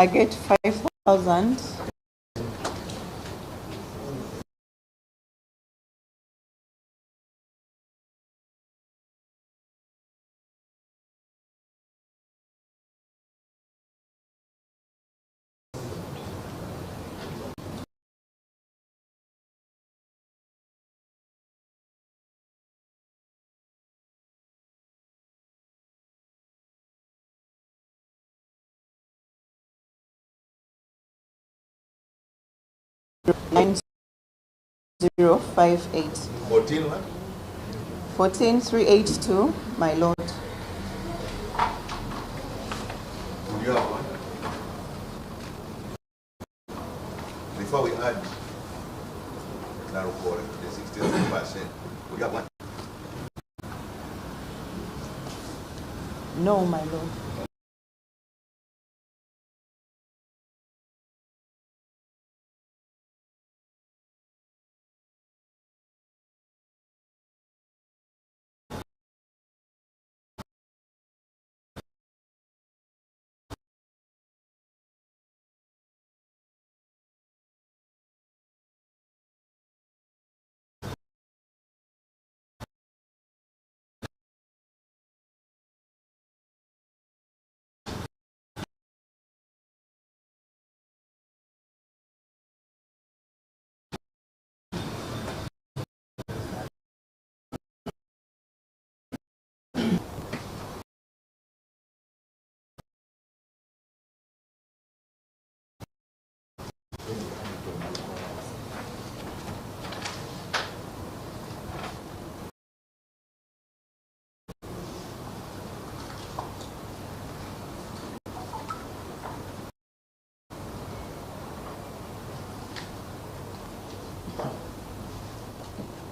I get 5,000. Nine 058. 14 what? 14382, my lord. Would you have one? Before we add Nalukoola to the 63%, would you have one? No, my lord.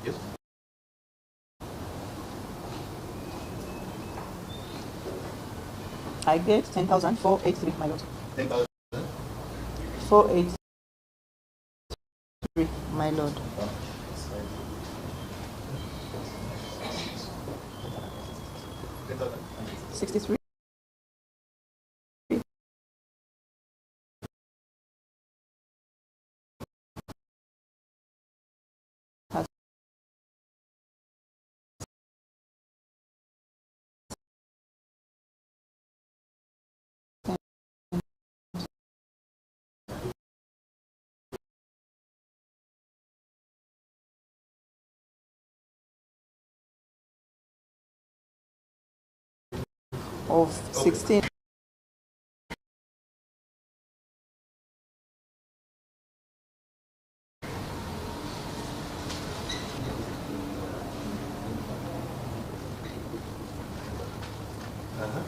Yes. I get 10,483, my lord. 10,000? 483, my lord. 10,000? 63. Of 16. Uh-huh.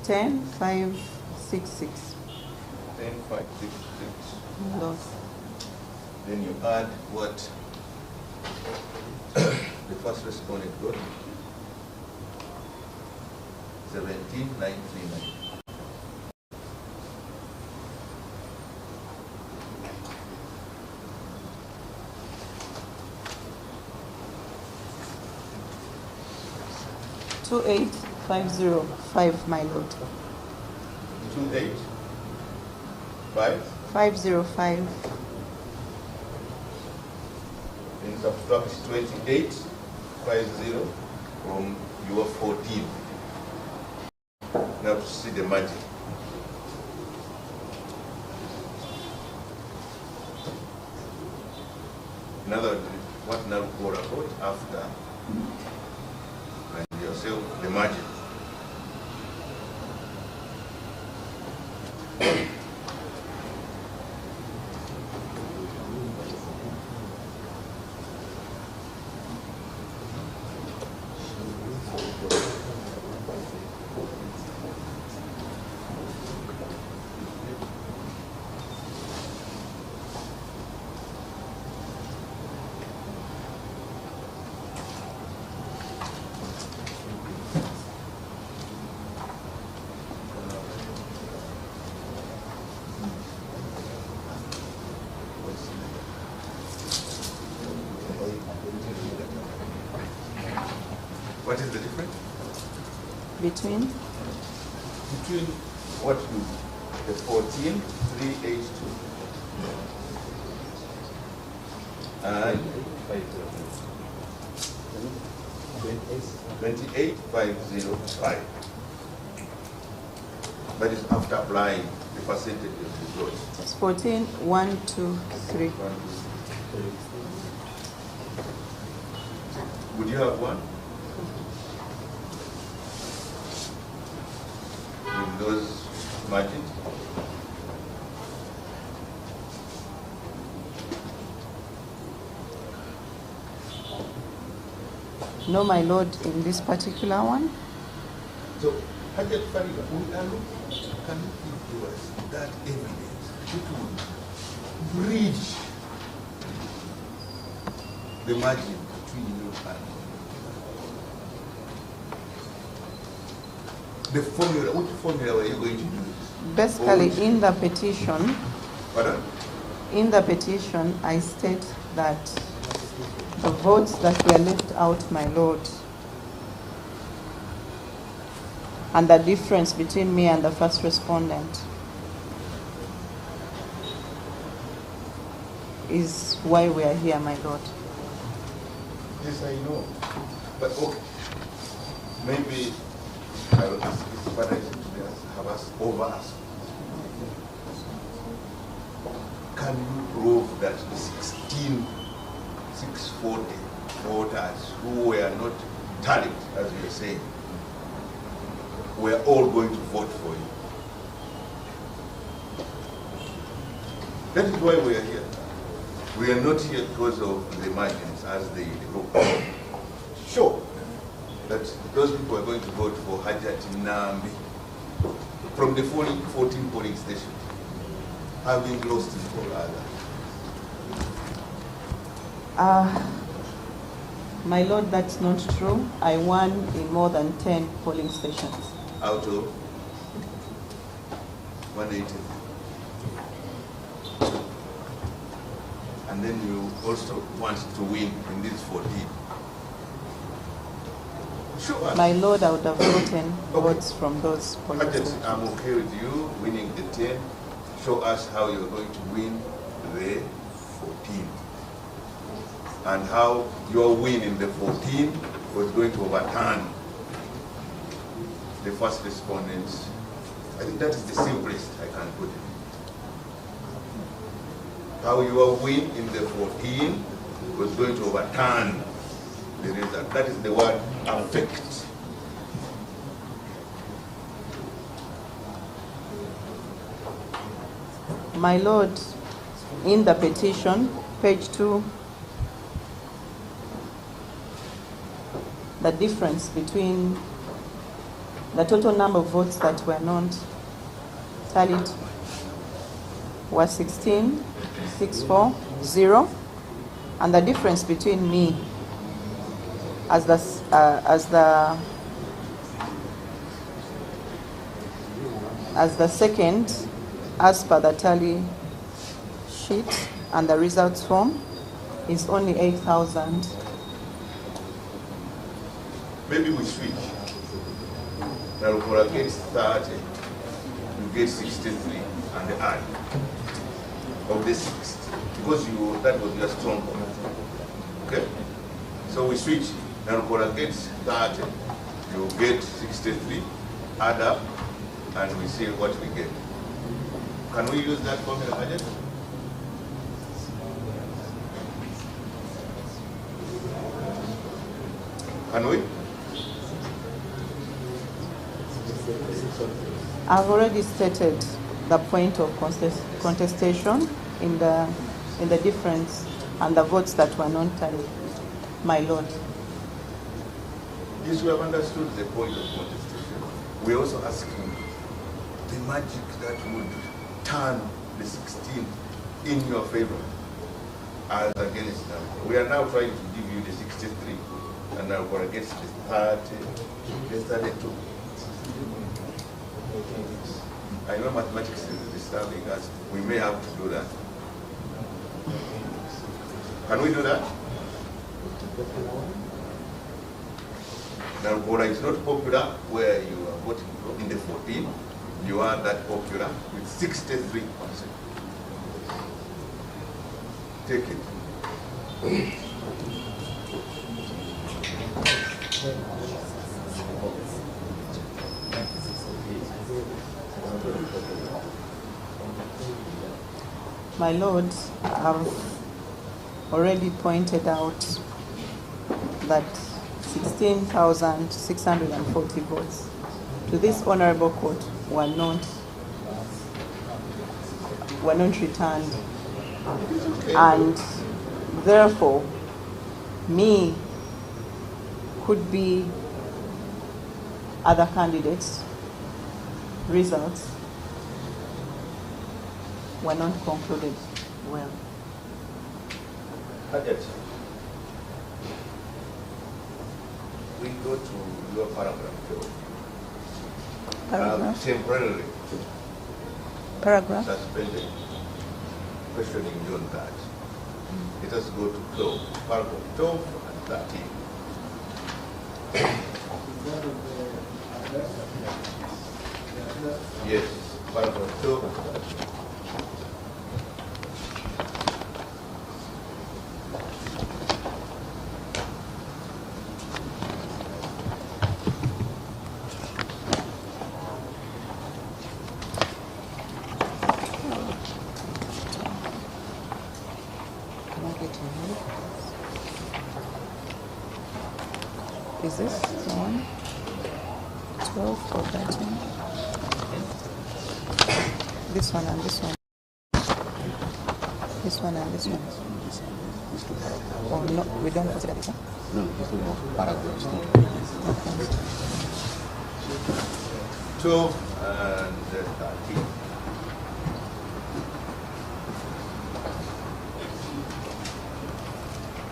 10,566. 10,566. Lord. Then you add what the first respondent got? 17,939. Two 28505, my lord. 285. 505. Then subtract 2850 from your 14. Now to see the margin. In other words, what Nalukoola got after and yourself the margin. What is the difference? Between Between what you, the 14,382 and 28,505. That is after applying the percentage of the growth. it's 14, 1, 2, 3. Would you have one? With those margins? No, my lord, in this particular one. So, Hajjat Faridah, we are looking, can you give to us that evidence which would bridge the margin between you and the formula? Which formula are you going to use? Basically, in the petition, Pardon? in the petition, I state that the votes that were left out, my lord, and the difference between me and the first respondent is why we are here, my lord. Yes, I know. But okay, maybe I will ask this, but I think they have us over us. Can you prove that the 16,640 voters who were not tallied, as you are saying, were all going to vote for you? That is why we are here. We are not here because of the margins, as the group. Sure, that those people are going to vote for Faridah Nambi from the 14 polling stations, having lost in all others. My lord, that's not true. I won in more than 10 polling stations. Out of 180. And then you also want to win in this 14. Sure. My lord, I would have gotten votes from those polling stations. I'm okay with you winning the 10. Show us how you're going to win the 14. And how your win in the 14 was going to overturn the first respondents. I think that is the simplest I can put it. How your win in the 14 was going to overturn the result. That is the word affect. My lord, in the petition, page 2, the difference between the total number of votes that were not tallied was 16,640, and the difference between me as the second, as per the tally sheet and the results form, is only 8,000. Maybe we switch. Nalukoola gets 30, you get 63 and the add of the 60, because that was your strong point. Okay? So we switch. Nalukoola gets 30, you get 63, add up, and we see what we get. Can we use that formula, Hajjat? Can we? I've already stated the point of contestation in the difference and the votes that were not tallied, my lord. Yes, we have understood the point of contestation. We're also asking the magic that would turn the 16 in your favor as against them. We are now trying to give you the 63 and now we're against the 30, the 32. I know mathematics is disturbing us. We may have to do that. Can we do that? Nalukoola is not popular where you are voting from. In the 14, you are that popular with 63%. Take it. My Lord, I've already pointed out that 16,640 votes to this honorable court were not returned, and therefore me could be other candidates' results were not concluded well. We go to your paragraph. Paragraph? Temporarily Paragraph? suspended questioning you on that. Let us go to 12, paragraph 12 and 13. Yes, paragraph 12 and 13. Is this the one? 12 or 13? This one and this one. This one and this one. Oh, no, we don't consider this one? No, paragraphs. 12 and 13.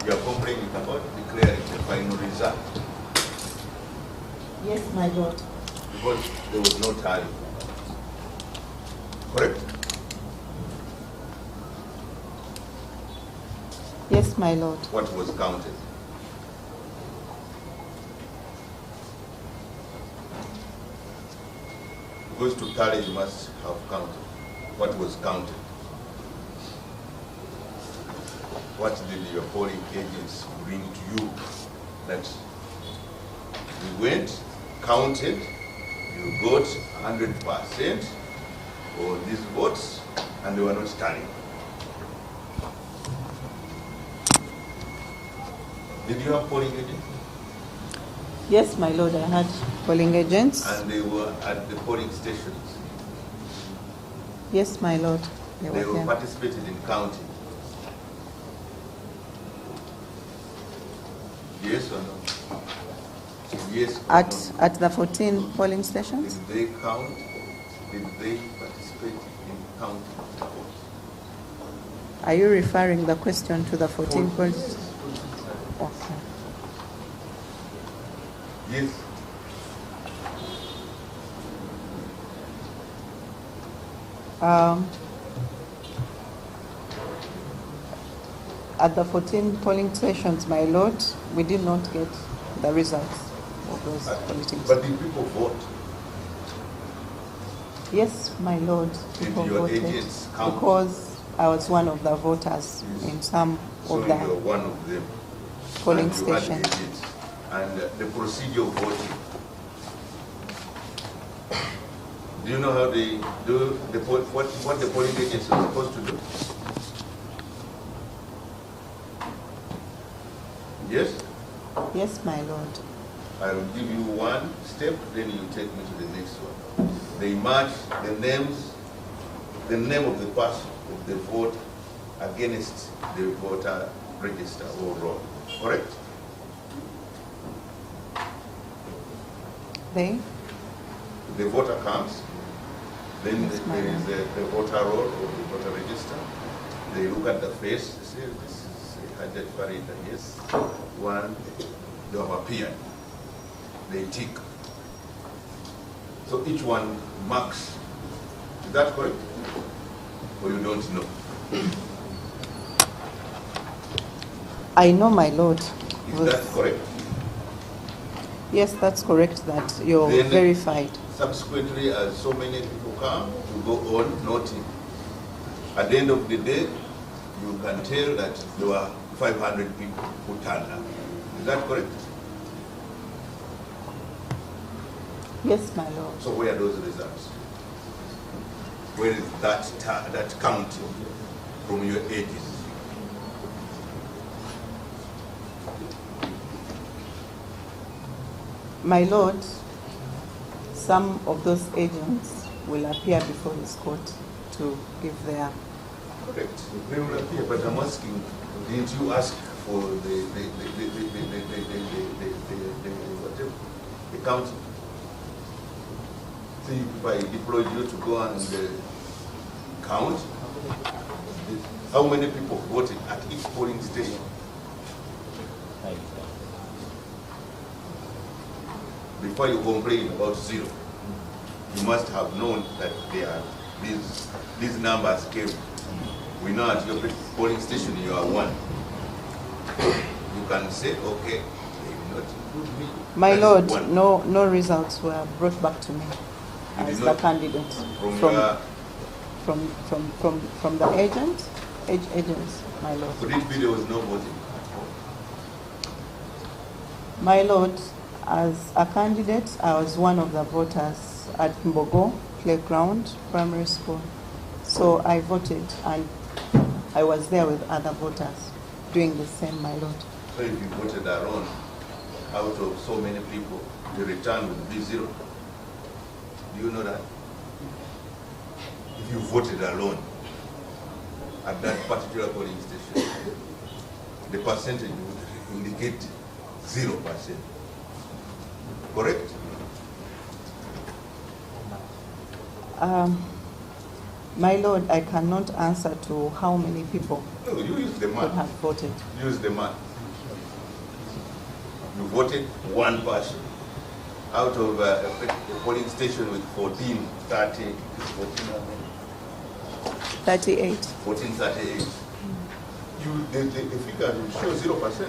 You are complaining about declaring the final result Yes, my Lord. because there was no tally. Correct? Yes, my Lord. What was counted? Because to tally, you must have counted. What was counted? What did your polling agents bring to you? That we went, counted, you got 100% for these votes, and they were not tallying. Did you have polling agents? Yes, my Lord, I had polling agents. And they were at the polling stations. Yes, my Lord. They were participated in counting. Yes or no? Yes or no? At the 14 polling stations? Did they count? Did they participate in counting the votes? Are you referring the question to the 14 polling stations? Okay. Yes. At the 14 polling stations, my Lord, we did not get the results of those polling But did people vote? Yes, my Lord, Did people your voted agents count? because I was one of the voters in some So of you're the one of them. polling And you had stations. agents. And the procedure of voting. Do you know how they do what the polling agents are supposed to do? Yes? Yes, my Lord. I will give you one step, then you take me to the next one. They match the name of the person of the vote against the voter register or roll. Correct? The voter comes, then Yes, there is the voter roll or the voter register. They look at the face, they say, this is Hajjat Faridah, yes. One, you have appeared. They tick. So each one marks. Is that correct? Or you don't know? I know, my Lord. Is that correct? Yes, that's correct that you're Then verified. Subsequently, as so many people come, you go on noting. At the end of the day, you can tell that there were 500 people who turned up. Is that correct? Yes, my lord. So where are those results? Where is that counting from your agency? My lord, some of those agents will appear before this court to give their... Correct. They will appear, but I'm asking, didn't you ask for the counting? See, if I deployed you to go and count, how many people voted at each polling station? Before you complain about zero, you must have known that there are these numbers came. We know at your polling station you are one. You can say, okay, they will not include me. My That lord, is one. no results were brought back to me You as did the not- candidate from the agents, my lord. Could it be there was no voting? My lord, as a candidate, I was one of the voters at Mbogo Playground Primary School. So I voted and I was there with other voters doing the same, my lord. So if you voted alone, out of so many people, the return would be zero. Do you know that? If you voted alone at that particular polling station, the percentage would indicate 0%. Correct? My lord, I cannot answer to how many people No, you use the could have math. voted. Use the math. You voted one person out of a polling station with 14, 30, 38. 1438. The figure will show 0%.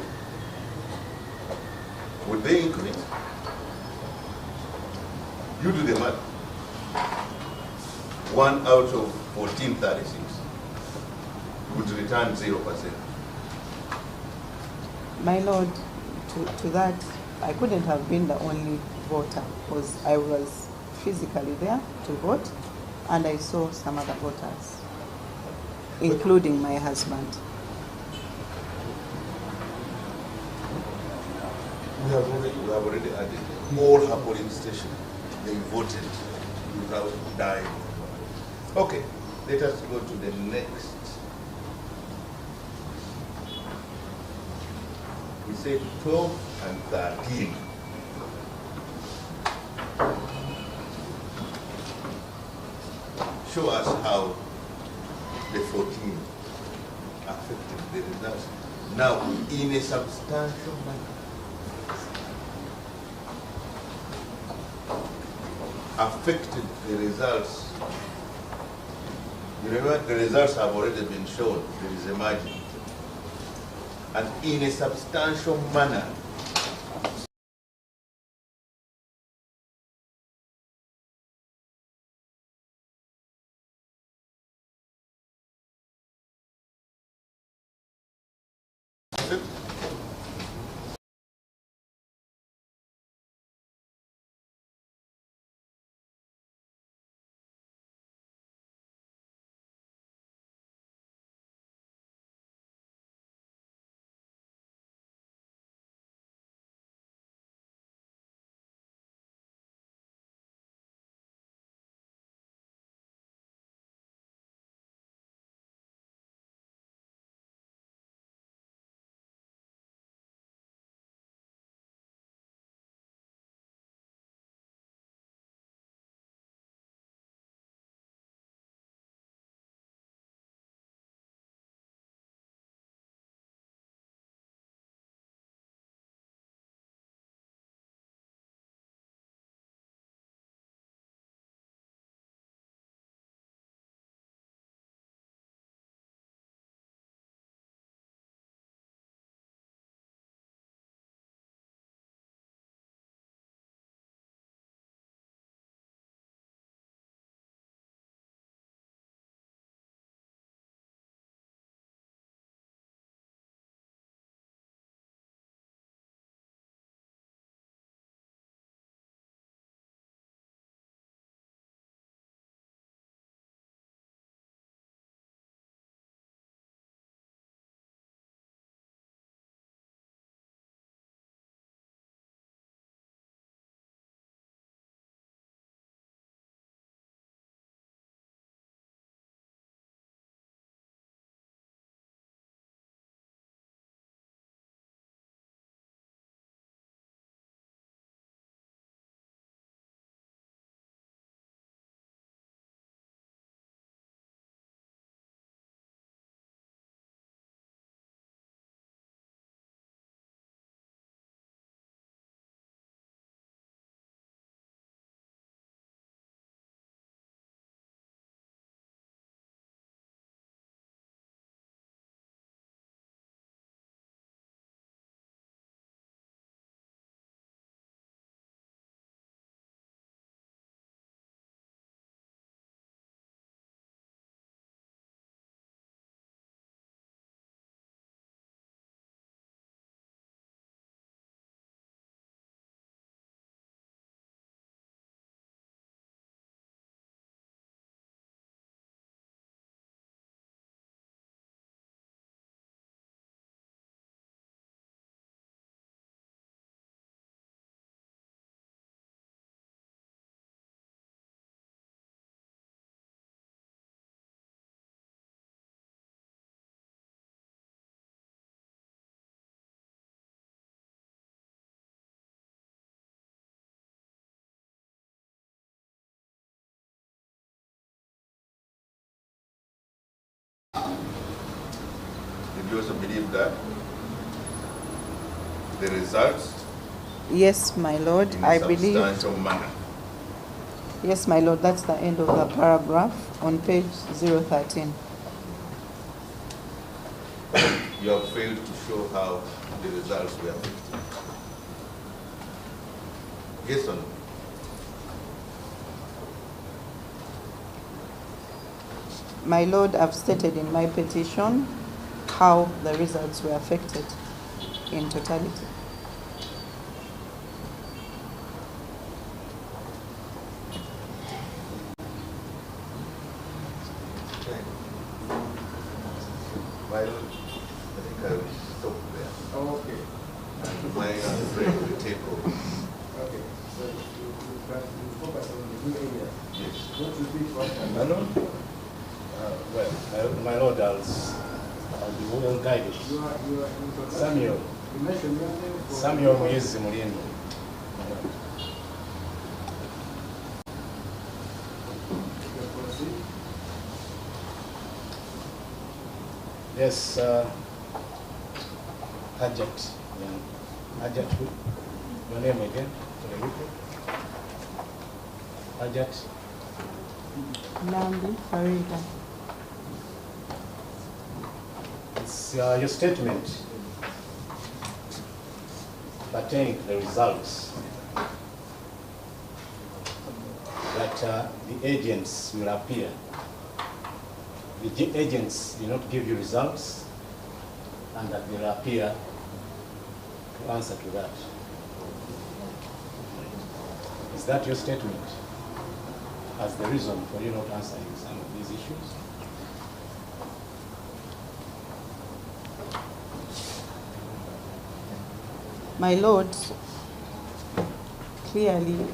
Would they increase? You do the math. 1 out of 1436 would return 0%. My lord, to that, I couldn't have been the only voter because I was physically there to vote and I saw some other voters, including my husband. We have already added all her polling station. They voted without dying. Okay, let us go to the next. We said 12 and 13. Show us how the 14 affected the results. Now, in a substantial manner. Affected the results. You remember the results have already been shown. There is a margin. And in a substantial manner, you also believe that the results Yes, my Lord, in a I believe. substantial manner? Yes, my Lord, that's the end of the paragraph on page 013. You have failed to show how the results were affected. Yes or no? My Lord, I've stated in my petition how the results were affected in totality. My Lord, I think I will stop there. Oh, okay. And my friend will take over. Okay. So you focus on the new areas. Yes. Don't repeat what I'm My Lord? My Lord, I'll be well guided. You are in Samuel. You mentioned your name for Samuel Mwezi Mulindo. the proceed. Yes, Hajat. Yeah. Hajat who? Your name again for the record? Hajat. Nambi, Faridah. It's your statement pertaining to the results that the agents will appear. The agents did not give you results, and that they will appear to answer to that. Is that your statement as the reason for you not answering some of these issues? My Lord, clearly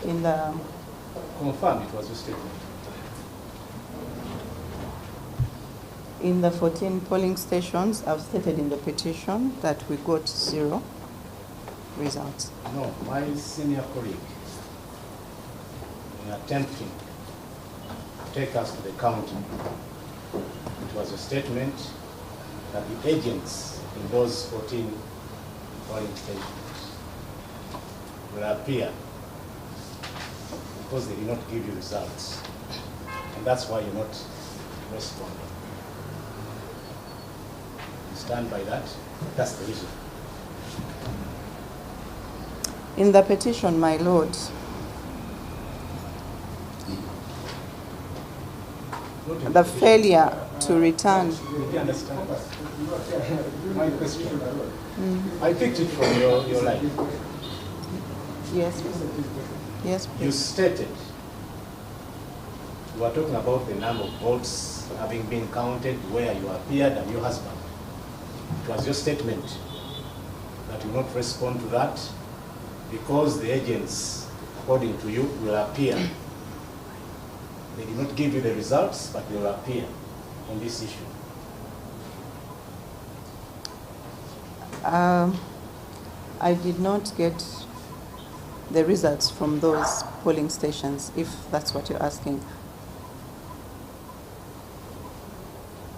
in the Confirm it was your statement. in the 14 polling stations, I've stated in the petition that we got 0 results. No, my senior colleague, in attempting to take us to the county, it was a statement that the agents in those 14 polling stations will appear because they did not give you results. And that's why you're not responding. You stand by that? That's the reason. In the petition, my Lord, the failure to return. Did you understand my question? I picked it from your line. Yes, yes, You please. stated, you were talking about the number of votes having been counted, where you appeared and your husband. It was your statement that you will not respond to that because the agents, according to you, will appear. They did not give you the results, but they will appear on this issue. I did not get the results from those polling stations, if that's what you're asking.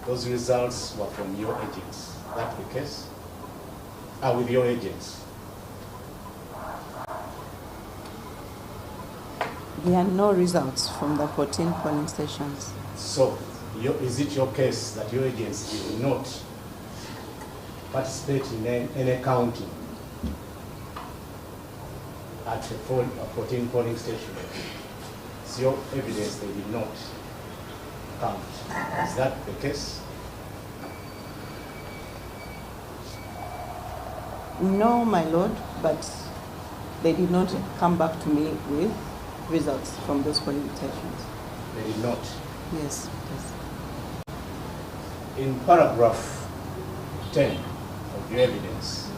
Those results were from your agents. That's the case? With your agents. There are no results from the 14 polling stations. So, is it your case that your agents did not participate in any counting at the 14 polling stations? It's your evidence they did not count. Is that the case? No, my Lord, but they did not come back to me with results from those polling stations. They did not. Yes, yes. In paragraph 10 of your evidence,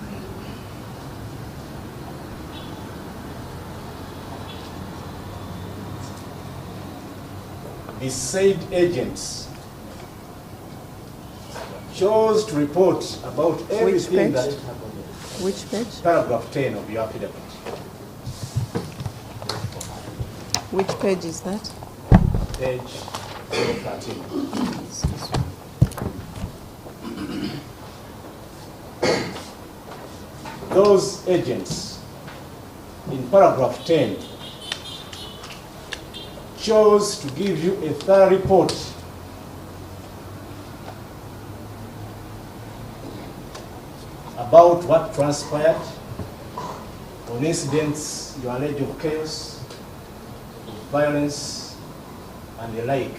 the said agents chose to report about everything page? that happened. Which page? Paragraph 10 of your affidavit. Which page is that? Page 13. those agents in paragraph 10 chose to give you a thorough report about what transpired on incidents you allege of chaos, of violence, and the like,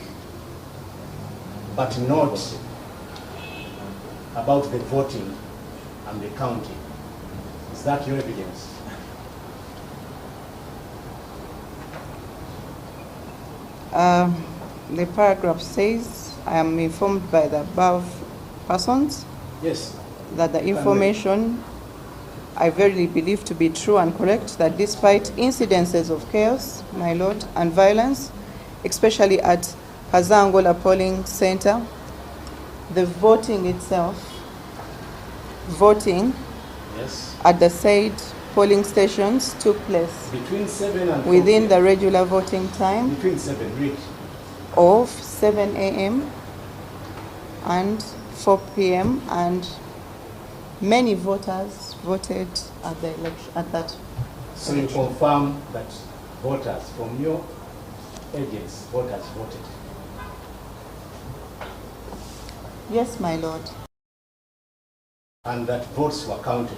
but not about the voting and the counting. Is that your evidence? The paragraph says, I am informed by the above persons Yes. that the information I verily believe to be true and correct, that despite incidences of chaos, my lord, and violence, especially at Pazangola polling center, the voting itself, Yes. at the said polling stations took place Between 7 and 4 within the p.m. regular voting time Between 7, read. of 7 a.m. and 4 p.m. and many voters voted at the election at that. So you confirm that voters from your agents, voters voted. Yes, my lord. And that votes were counted.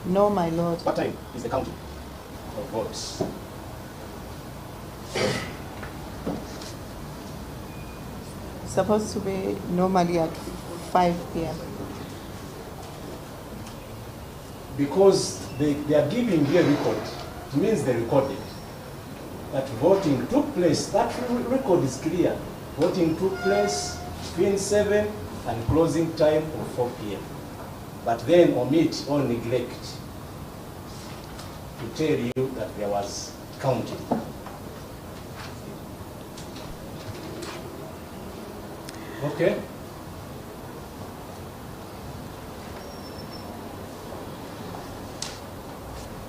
No, my lord. What time is the counting of votes? It's supposed to be normally at 5 p.m. Because they are giving you a record. It means they recorded that voting took place. That record is clear. Voting took place between 7 and closing time of 4 p.m. But then omit or neglect to tell you that there was counting. Okay?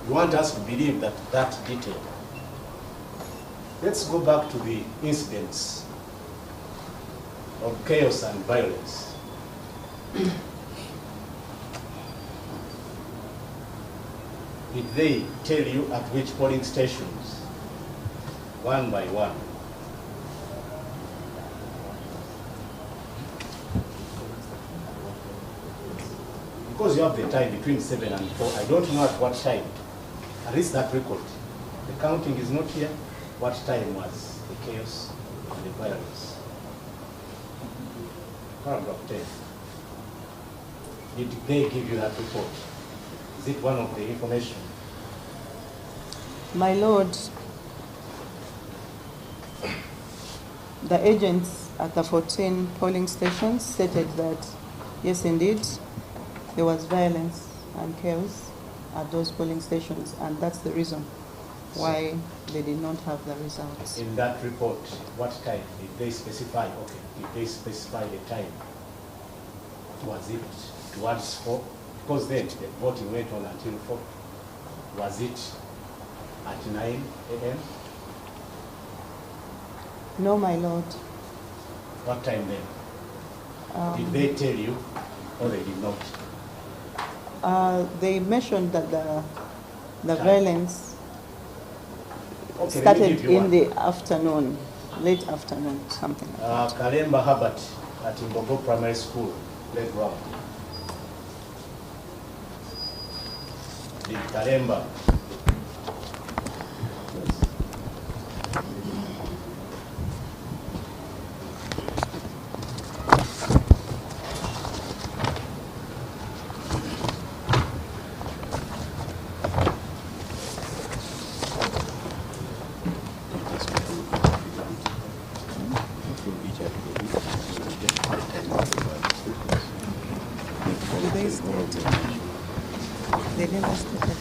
You want us to believe that detail. Let's go back to the incidents of chaos and violence. Did they tell you at which polling stations, one by one? Because you have the time between 7 and 4, I don't know at what time. At least that record. The counting is not here. What time was the chaos and the violence? Paragraph 10. Did they give you that report? Is it one of the information? My lord, the agents at the 14 polling stations stated that, yes, indeed, there was violence and chaos at those polling stations, and that's the reason why they did not have the results. In that report, what time did they specify? Okay, did they specify the time? Was it towards 4? Because then the voting went on until 4. Was it at 9 a.m.? No, my lord. What time then? Did they tell you or they did not? They mentioned that the Time. violence Okay, started in the afternoon, late afternoon, something like that. Kalemba Herbert at Imbogo Primary School, playground. Did Kalemba They stated. They never stated.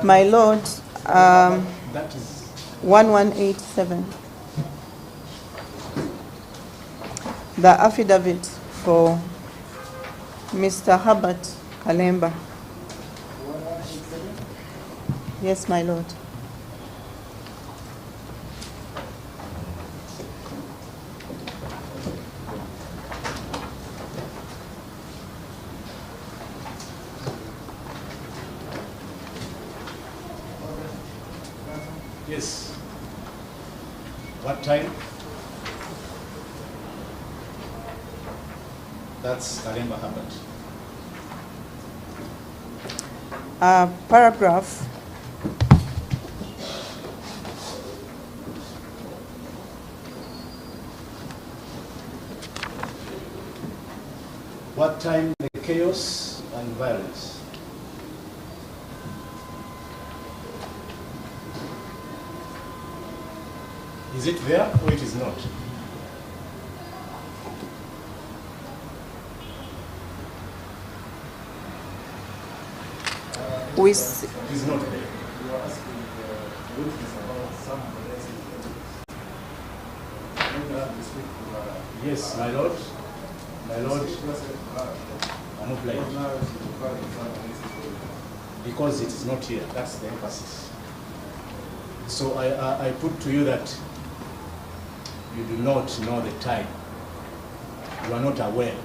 My lord, that is 1187. The affidavit for Mr. Herbert Kalemba. Yes, my lord. Yes. What time? That's Kalemba Herbert. Paragraph. What time the chaos and violence? Is it there or it is not? We It is not there. You are asking the witness about some forensic evidence. Maybe I have to speak to Yes, my lord. My lord, I'm not playing. Because it is not here. That's the emphasis. So I put to you that you do not know the time. You are not aware.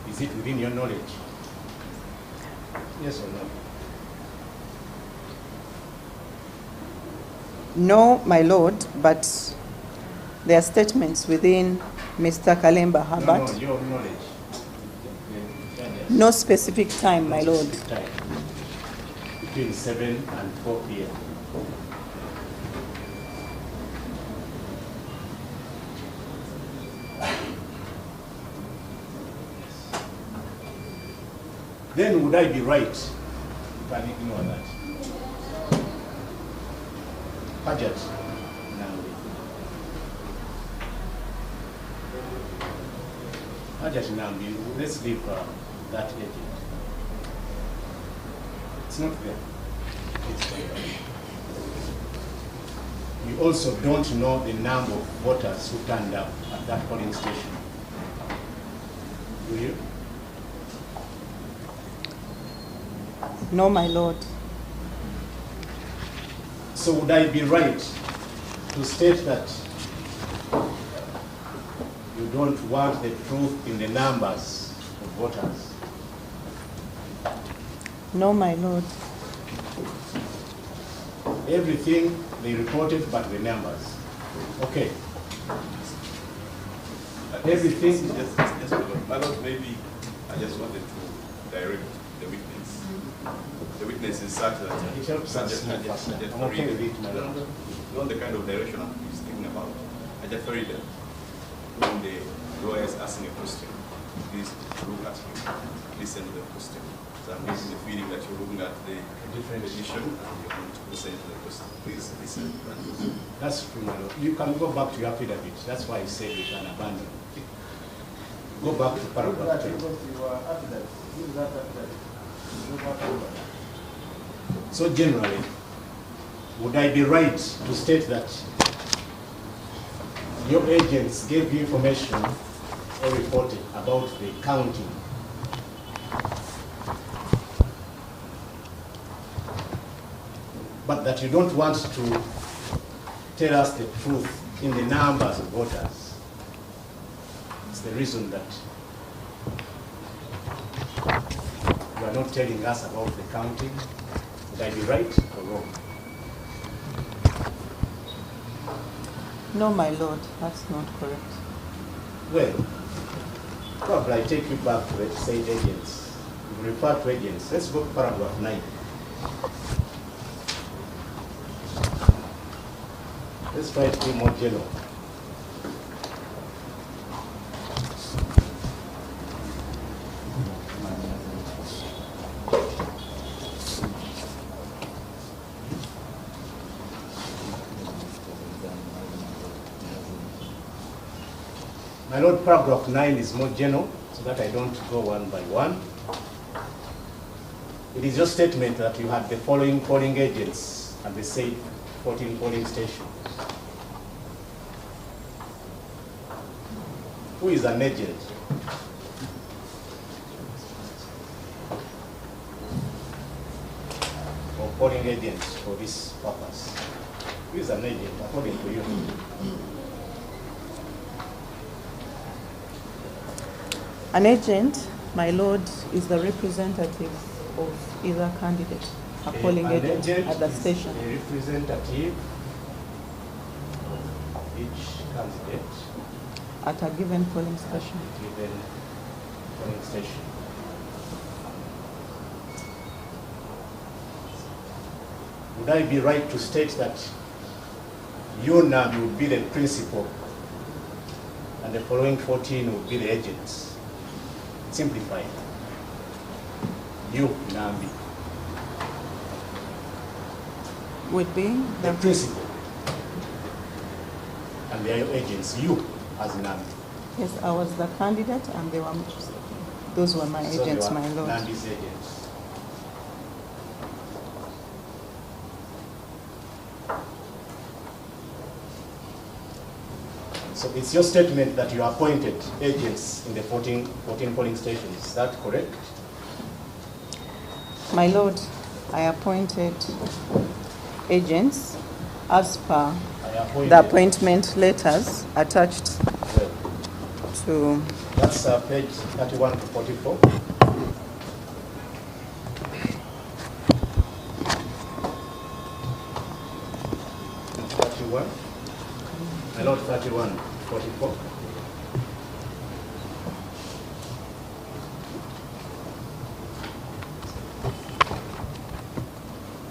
Is it within your knowledge? Yes or no? No, my lord, but there are statements within Mr. Kalemba Herbert. No, your knowledge. No specific time, my No lord. specific time. Between 7 and 4 p.m. Then would I be right? You can ignore that. Budget. Faridah Nambi, let's leave that agent. It's not there. It's there. You also don't know the number of voters who turned up at that polling station. Do you? No, my lord. So would I be right to state that you don't want the truth in the numbers of voters? No, my lord. Everything they reported but the numbers. Okay. Everything. My lord, maybe I just wanted to direct the witness. The witness is such that It helps us move faster. I'm okay with it, my lord. you know the kind of direction he's thinking about. I just Faridah, when the lawyer is asking a question, please look at him, listen to the question. So I'm getting the feeling that you're looking at the different position and you want to listen to the question. Please listen. That's true, my lord. You can go back to your affidavit. That's why I said you can abandon. Go back to paragraph 2. So generally, would I be right to state that your agents gave you information or reported about the counting? But that you don't want to tell us the truth in the numbers of voters. It's the reason that you are not telling us about the counting. Would I be right or wrong? No, my lord. That's not correct. Well, probably I take you back to the said agents. You refer to agents. Let's go to paragraph 9. Let's try to be more general. My lord, paragraph 9 is more general, so that I don't go one by one. It is your statement that you had the following polling agents at the said 14 polling stations. Who is an agent? polling agent for this purpose? Who is an agent according to you? An agent, my lord, is the representative of either candidate, a polling An agent at the is station. a representative of each candidate At a given polling station. at a given polling station. Would I be right to state that you, Nambi, would be the principal and the following 14 would be the agents? Simplified. You, Nambi, Would be the the principal, and they are your agents. You, as Nambi. yes, I was the candidate, and those were my So they agents, were my lord. Nambi's agents. So it's your statement that you appointed agents in the 14 polling stations. Is that correct? My lord, I appointed agents as per I appointed. the appointment letters attached Well, to that's page 31 to 44. My lord, 31, 44.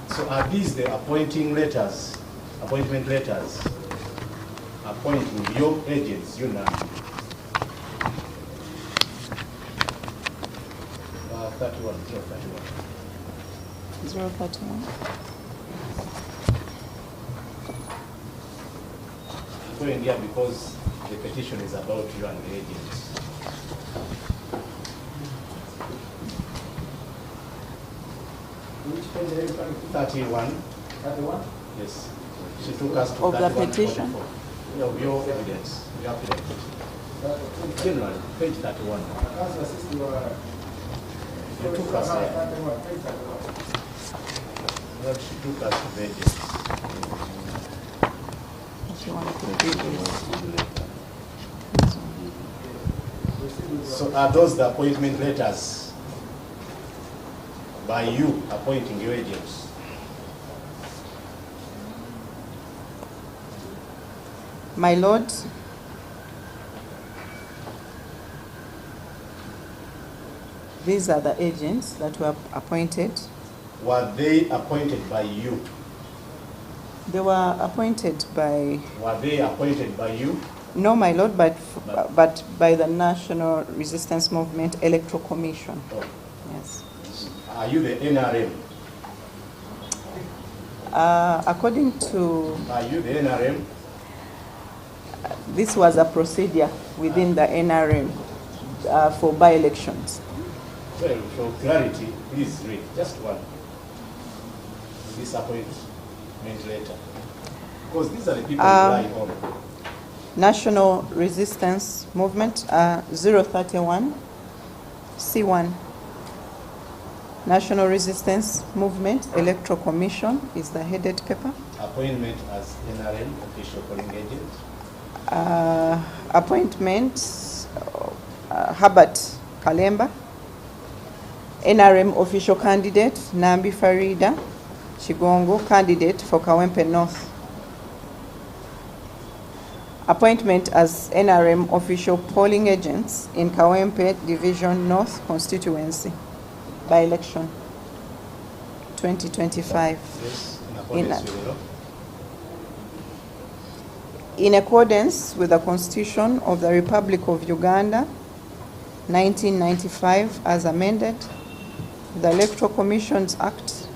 So are these the appointment letters appointing your agents, you now? 31, 031. Going here because the petition is about you and the agents. Which page are you referring to? 31. 31? Yes. She took us to Of the 31, petition? 44. Yeah, of your evidence. Your affidavit. General, page 31. Councillor assist you are. You took us there. 31, page 31. Well, she took us to the agents. If you want to read this. So are those the appointment letters by you appointing your agents? My lord, these are the agents that were appointed. Were they appointed by you? They were appointed by, Were they appointed by you? no, my lord, but by the National Resistance Movement Electoral Commission. Oh. Yes. Are you the NRM? According to, Are you the NRM? this was a procedure within the NRM for by-elections. Well, for clarity, please read just one. This appointment letter. Because these are the people relying on. National Resistance Movement 031 C1. National Resistance Movement Electoral Commission is the headed paper. Appointment as NRM official polling agent. Appointment Herbert Kalemba. NRM official candidate Nambi Faridah Chigongo, candidate for Kawempe North. Appointment as NRM official polling agents in Kawempe Division North constituency by election 2025. Yes, in accordance with the law. In accordance with the Constitution of the Republic of Uganda, 1995 as amended, the Electoral Commissions Act,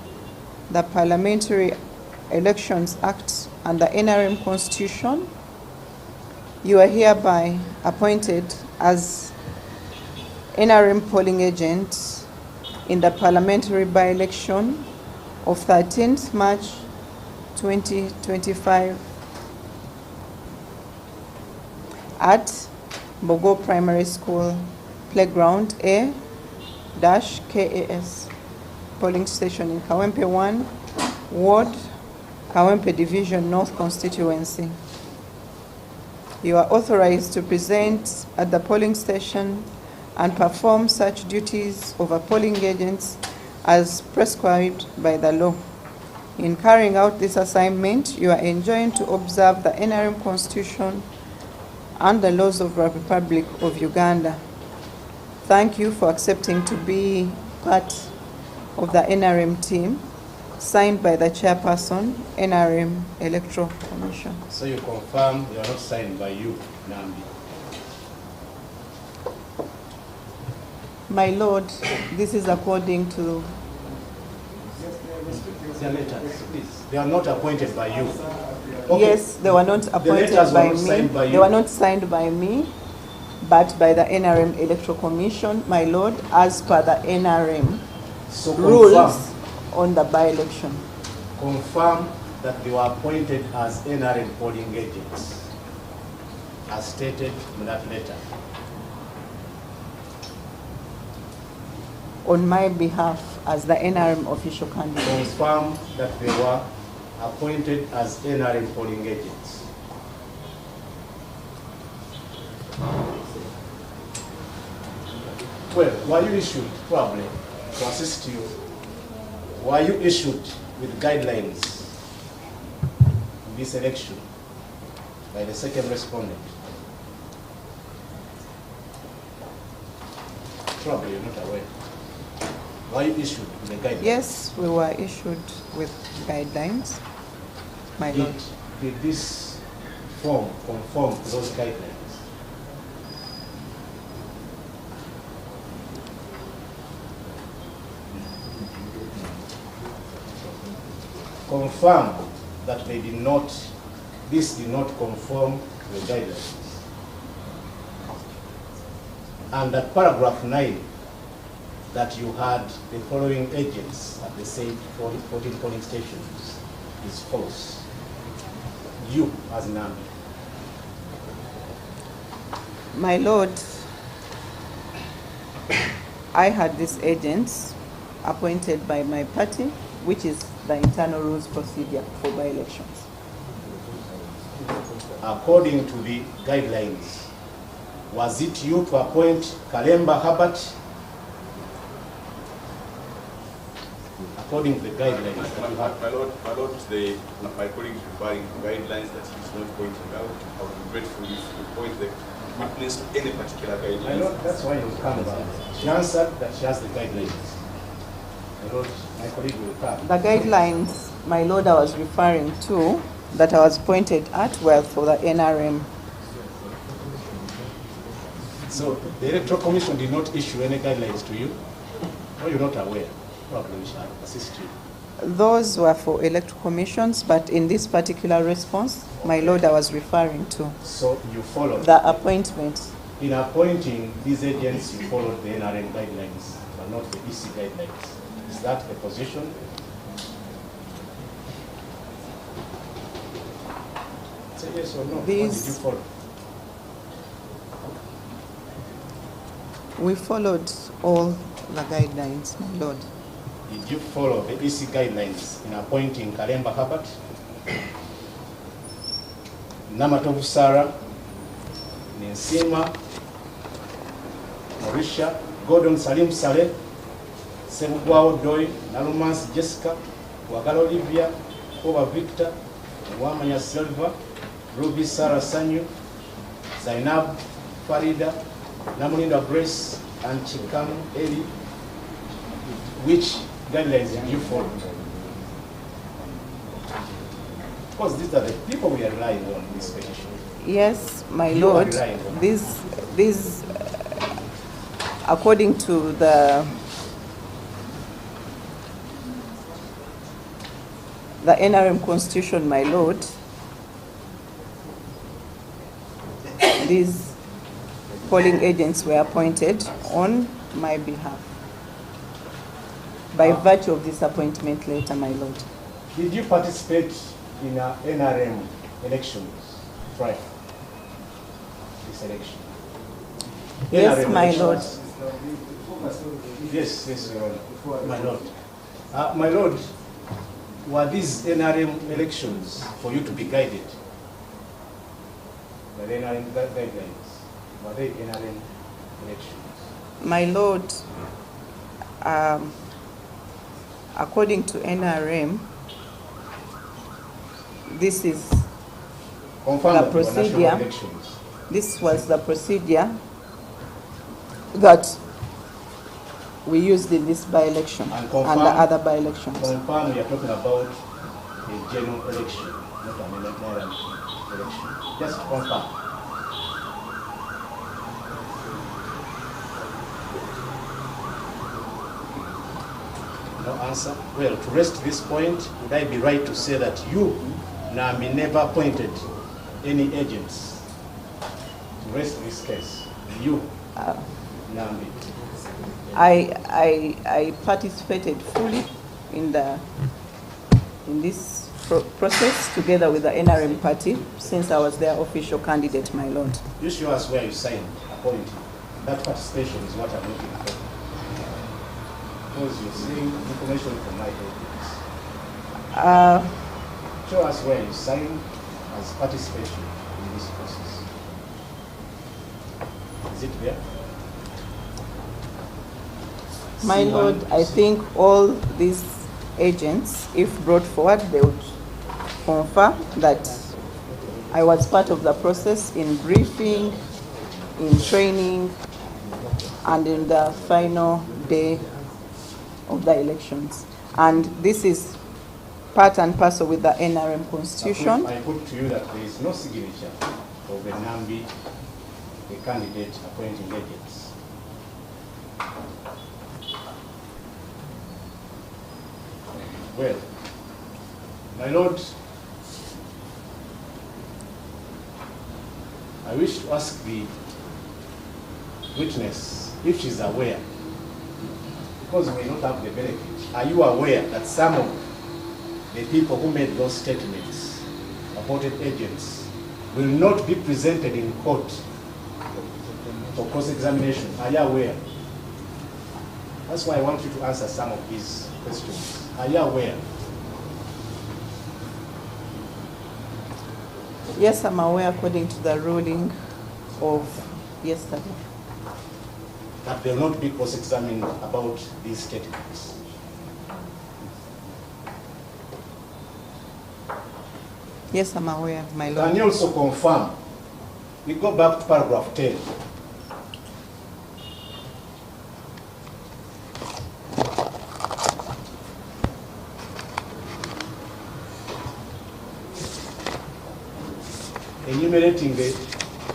the Parliamentary Elections Act, and the NRM Constitution, you are hereby appointed as NRM polling agent in the parliamentary by-election of 13th March 2025 at Bogo Primary School Playground A-KAS polling station in Kawempe 1 Ward, Kawempe Division, North Constituency. You are authorized to present at the polling station and perform such duties of a polling agent as prescribed by the law. In carrying out this assignment, you are enjoined to observe the NRM Constitution and the laws of the Republic of Uganda. Thank you for accepting to be part of the NRM team, signed by the chairperson, NRM Electoral Commission. So you confirm you are not signed by you, Nambi? My Lord, this is according to... Their letters, please. They are not appointed by you. Okay. Yes, they were not appointed letters by were not me. signed by you. They were not signed by me, but by the NRM Electoral Commission, my Lord, as per the NRM So rules on the by-election. confirm that they were appointed as NRM polling agents, as stated in that letter. On my behalf, as the NRM official candidate. Confirm that they were appointed as NRM polling agents. Well, were you issued, probably, to assist you, were you issued with guidelines in this election by the second respondent? Probably you're not aware. Were you issued with the guidelines? Yes, we were issued with guidelines, my Lord. Did this form conform to those guidelines? Confirm that they did not, this did not conform to the guidelines. And that paragraph 9, that you had the following agents at the same 14 polling stations is false. You, as Nambi. My Lord, I had these agents appointed by my party, which is the internal rules procedure for by-elections. According to the guidelines, was it you to appoint Kalemba Herbert? According to the guidelines that you have. My Lord, my colleague is referring to guidelines that he's not pointing out. I would be grateful if you point the witness to any particular guidelines. My Lord, that's why you come back. She answered that she has the guidelines. My Lord, my colleague will come. The guidelines, my Lord, I was referring to, that I was pointed at, were for the NRM. So the Electoral Commission did not issue any guidelines to you? Or you're not aware? Probably we shall assist you. Those were for electoral commissions, but in this particular response, my Lord, I was referring to So you followed? the appointments. In appointing these agents, you followed the NRM guidelines, but not the EC guidelines. Is that the position? Say yes or no. What did you These- follow? We followed all the guidelines, my Lord. Did you follow the EC guidelines in appointing Kalemba Herbert, Namatovu Sarah, Nensima, Marisha, Gordon Salim Saleh, Sebugwao Doi, Nalumans Jessica, Wagala Olivia, Koba Victor, Wamanya Silva, Ruby Sarah Sanyu, Zainab Farida, Namulinda Grace, and Chikam Eli? Which guidelines did you follow? Of course, these are the people we are relying on in this petition. Yes, my You are Lord, relying on. these according to the NRM Constitution, my Lord, these polling agents were appointed on my behalf by virtue of this appointment letter, my Lord. Did you participate in NRM elections prior to this election? Yes, NRM my elections. Yes, yes, Your Honor. My Lord. My Lord, Were these NRM elections for you to be guided by the NRM guidelines? Were they NRM elections? My Lord, according to NRM, this is Confirm the that were national procedure. elections. This was the procedure that we used in this by-election And and confirm- the other by-elections. Confirm we are talking about a general election, not an NRM election. Just confirm. No answer? Well, to rest this point, would I be right to say that you, Nambi, never appointed any agents to rest this case? You, Nambi. I participated fully in this process together with the NRM party since I was their official candidate, my Lord. You show us where you signed, according to you. That participation is what I'm looking for. Because you're seeing information from my audience. Show us where you signed as participation in this process. Is it there? My C1, Lord, I think all these agents, if brought forward, they would confirm that I was part of the process in briefing, in training, and in the final day of the elections. And this is part and parcel with the NRM constitution. I put to you that there is no signature of the Nambi, the candidate appointing agents. Well, my Lord, I wish to ask the witness if she's aware, because we may not have the benefit. Are you aware that some of the people who made those statements, appointed agents, will not be presented in court for cross-examination? Are you aware? That's why I want you to answer some of these questions. Are you aware? Yes, I'm aware according to the ruling of yesterday. That they will not be cross-examined about these statements. Yes, I'm aware, my Lord. Can you also confirm? We go back to paragraph 10. Enumerating the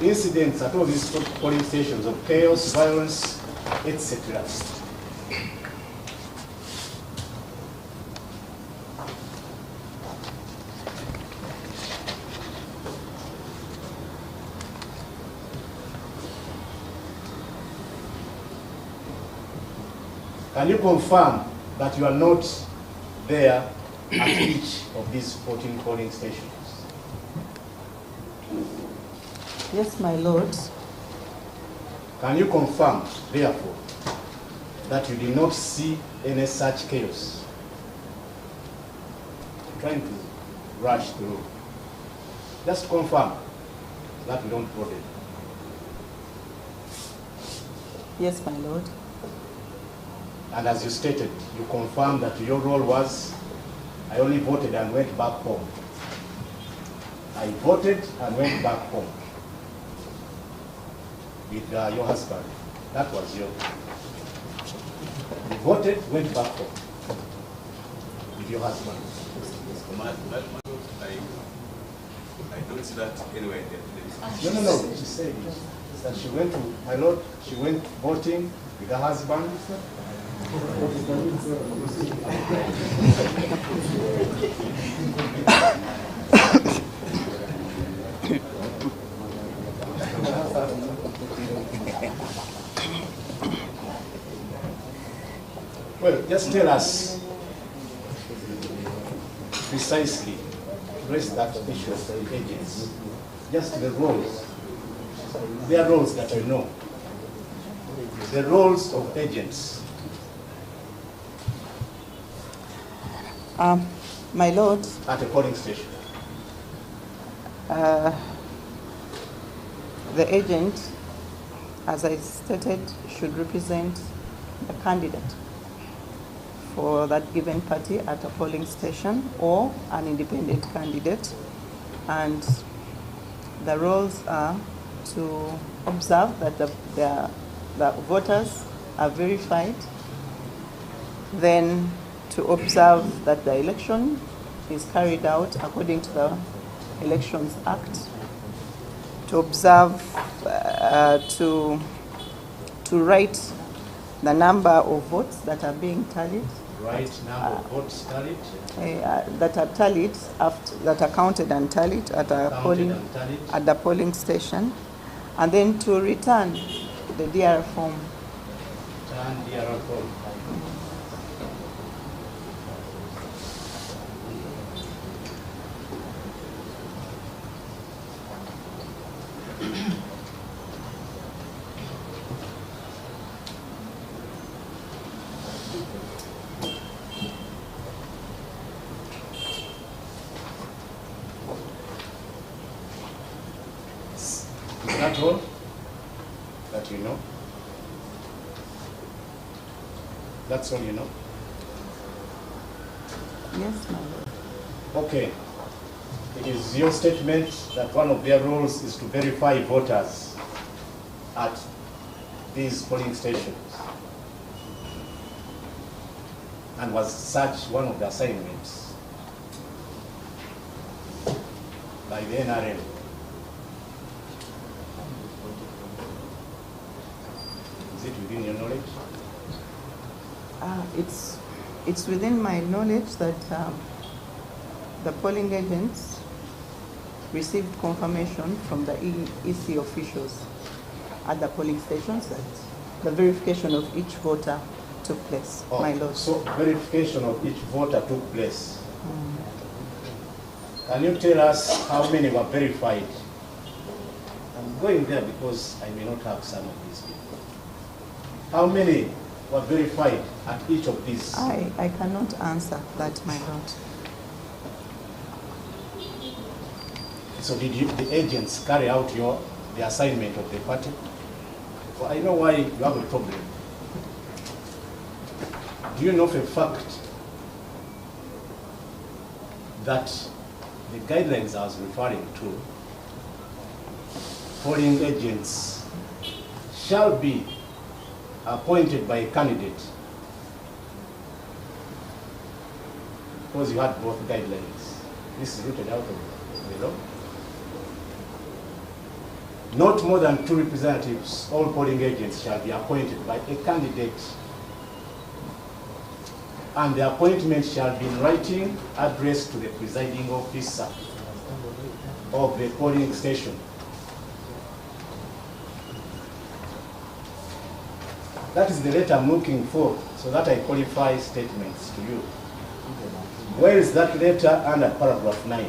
incidents at all these polling stations of chaos, violence, etc. Can you confirm that you are not there at each of these 14 polling stations? Yes, my Lord. Can you confirm, therefore, that you did not see any such chaos? I'm trying to rush through. Just confirm that we don't vote. Yes, my Lord. And as you stated, you confirmed that your role was, I only voted and went back home. I voted and went back home with your husband. That was your. You voted, went back home with your husband. I don't see that anywhere in there. No. She said that she went to, my Lord, she went voting with her husband. Well, just tell us precisely, raise that issue of the agents, just the roles, their roles that you know, the roles of agents. My Lord, at a polling station? the agent, as I stated, should represent a candidate for that given party at a polling station or an independent candidate. And the roles are to observe that the voters are verified, then to observe that the election is carried out according to the Elections Act, to observe, to write the number of votes that are being tallied, Right number of votes tallied, that are tallied after, that are counted and tallied at a counted the polling station, and then to return the DR form. turn DRL form. Is that all that you know? That's all you know? Yes, my lord. Okay. It is your statement that one of their roles is to verify voters at these polling stations, and was such one of the assignments by the NRM. Is it within your knowledge? It's within my knowledge that the polling agents received confirmation from the EC officials at the polling stations that the verification of each voter took place, Oh, my lord. so verification of each voter took place. Can you tell us how many were verified? I'm going there because I may not have some of these people. How many were verified at each of these? I cannot answer that, my lord. So did the agents carry out the assignment of the party? Well, I know why you have a problem. Do you know for a fact that the guidelines I was referring to, polling agents shall be appointed by a candidate? Because you had both guidelines. This is rooted out of the law. Not more than 2 representatives, all polling agents shall be appointed by a candidate, and the appointment shall be in writing addressed to the presiding officer of the polling station. That is the letter I'm looking for, so that I qualify statements to you. Where is that letter under paragraph 9?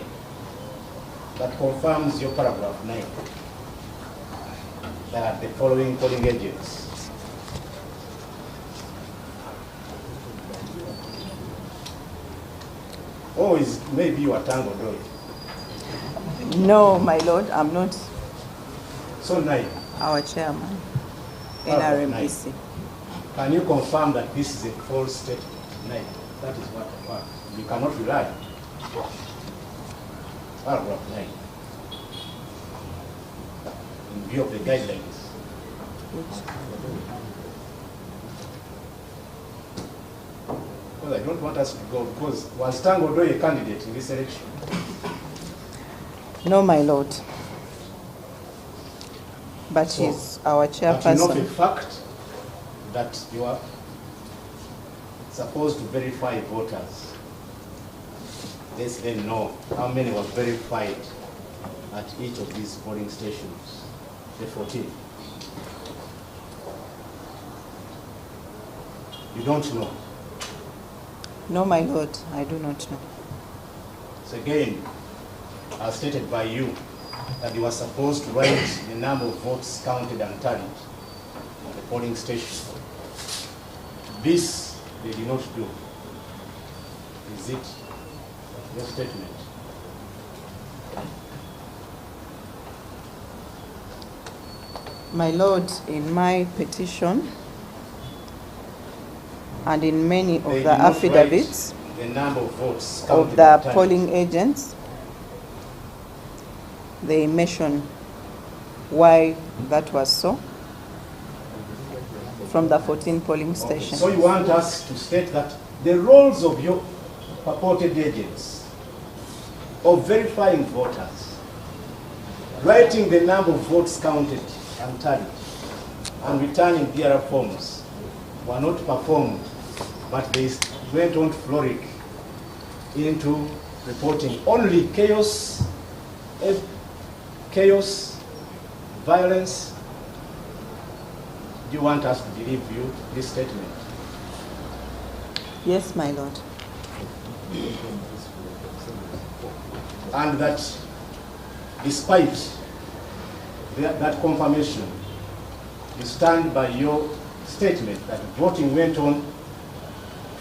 That confirms your paragraph 9. That the following polling agents. Or is maybe you are tangled with? No, my lord, I'm not So 9. our chairman, Paragraph NRMBC. 9. Can you confirm that this is a false statement? 9. That is what you cannot rely. Paragraph 9. In view of the guidelines. Because I don't want us to go, because was Tango Doi a candidate in this election? No, my lord. But So, he's our But you know the chairperson. fact that you are supposed to verify voters. Let's then know how many were verified at each of these polling stations, the 14. You don't know. No, my lord, I do not know. So again, as stated by you, that you were supposed to write the number of votes counted and tallied at the polling station. This they did not do. Is it your statement? My Lord, in my petition and in many of They the did not affidavits write the number of votes of counted the at times. polling agents, they mention why that was so from the 14 polling Okay, stations. so you want us to state that the roles of your purported agents of verifying voters, writing the number of votes counted and tallied, and returning bearer forms were not performed, but they went on to flourish into reporting only chaos, violence. Do you want us to believe you this statement? Yes, my Lord. And that despite that confirmation, you stand by your statement that voting went on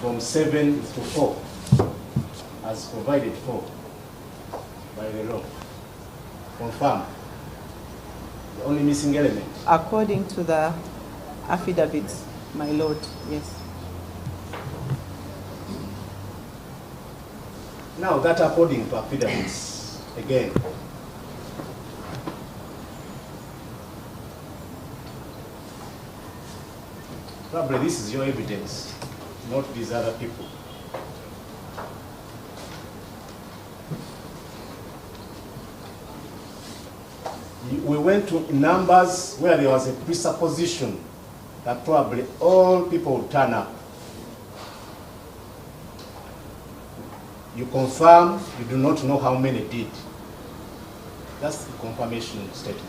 from 7 to 4 as provided for by the law. Confirm. The only missing element. According to the affidavits, my Lord, yes. Now that according to affidavits, again, probably this is your evidence, not these other people. We went to numbers where there was a presupposition that probably all people would turn up. You confirm, you do not know how many did. That's the confirmation statement.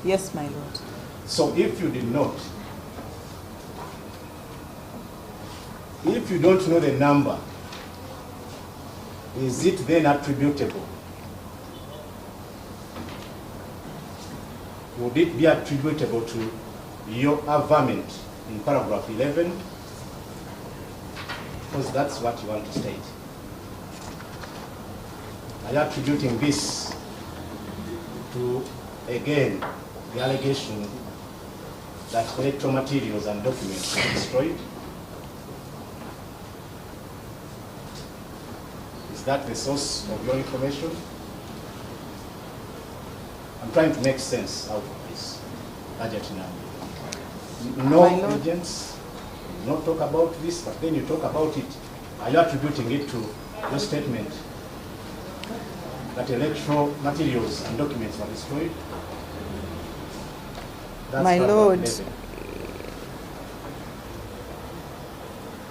Yes, my Lord. So if you did not, if you don't know the number, is it then attributable? Would it be attributable to your averment in paragraph 11? Because that's what you want to state. Are you attributing this to, again, the allegation that electoral materials and documents were destroyed? Is that the source of your information? I'm trying to make sense out of this budget now. No My Lord. agents, you not talk about this, but then you talk about it. Are you attributing it to your statement that electoral materials and documents were destroyed? That's My paragraph Lord, 11.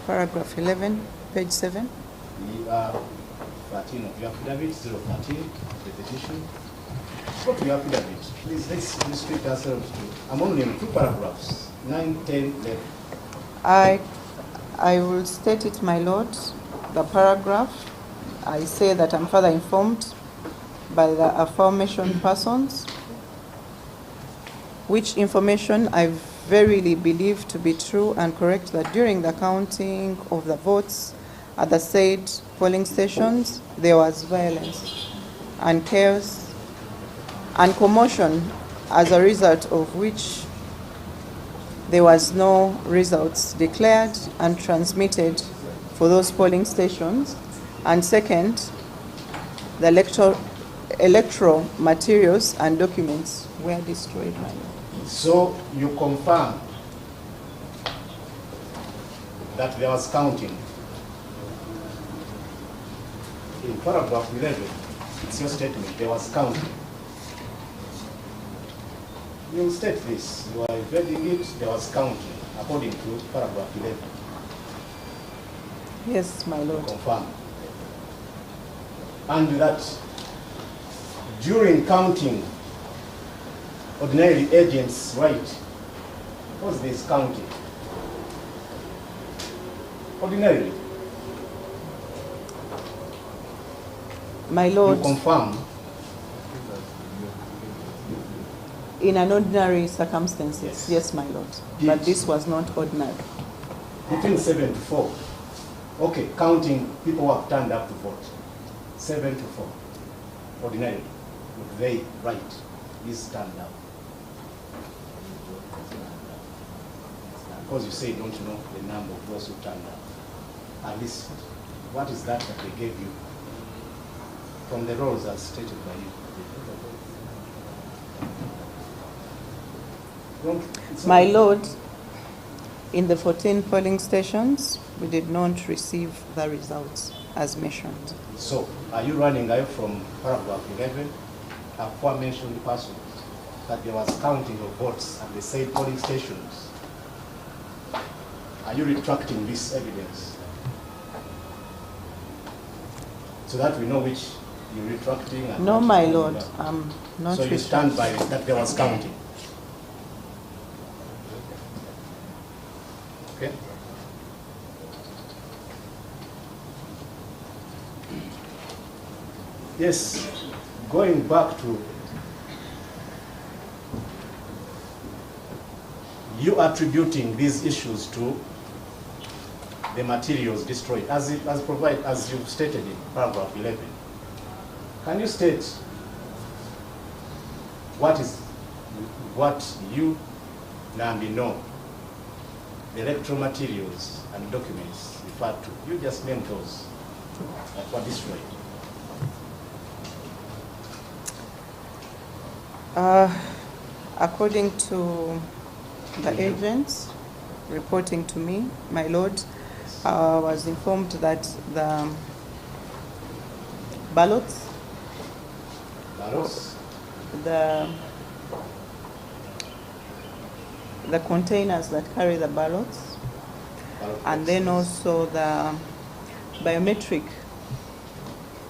paragraph 11, page 7. The 13 of your affidavit, 013, the petition. Go to your affidavit. Please, let's restrict ourselves to, I'm only in 2 paragraphs, 9, 10, 11. I will state it, my Lord, the paragraph. I say that I'm further informed by the aforementioned persons, which information I verily believe to be true and correct, that during the counting of the votes at the said polling stations, there was violence and chaos and commotion, as a result of which there was no results declared and transmitted for those polling stations. And second, the electoral materials and documents were destroyed, my Lord. So you confirm that there was counting. In paragraph 11, it's your statement, there was counting. You state this, you are evading it, there was counting, according to paragraph 11. Yes, my Lord. Confirm. And that during counting, ordinarily agents write, because there is counting. Ordinarily, My you Lord, confirm. in an ordinary circumstances, yes, my Lord. But this was not ordinary. between 7 to 4. Okay, counting people who have turned up to vote. 7 to 4. Ordinarily, would they write this turned up? Because you say you don't know the number of those who turned up. At least, what is that they gave you from the roles as stated by you? My Lord, in the 14 polling stations, we did not receive the results as mentioned. So, are you running away from paragraph 11, aforementioned person, that there was counting of votes at the same polling stations? Are you retracting this evidence? So that we know which you're retracting and No, which my you're Lord, not. I'm not So you stand by that there was counting? Okay. Yes, going back to you attributing these issues to the materials destroyed, as you've stated in paragraph 11. Can you state what you, Nambi, know the electoral materials and documents referred to? You just named those that were destroyed. According to the agents reporting to me, my Lord, I was informed that the ballots, the containers that carry the ballots, and then also the biometric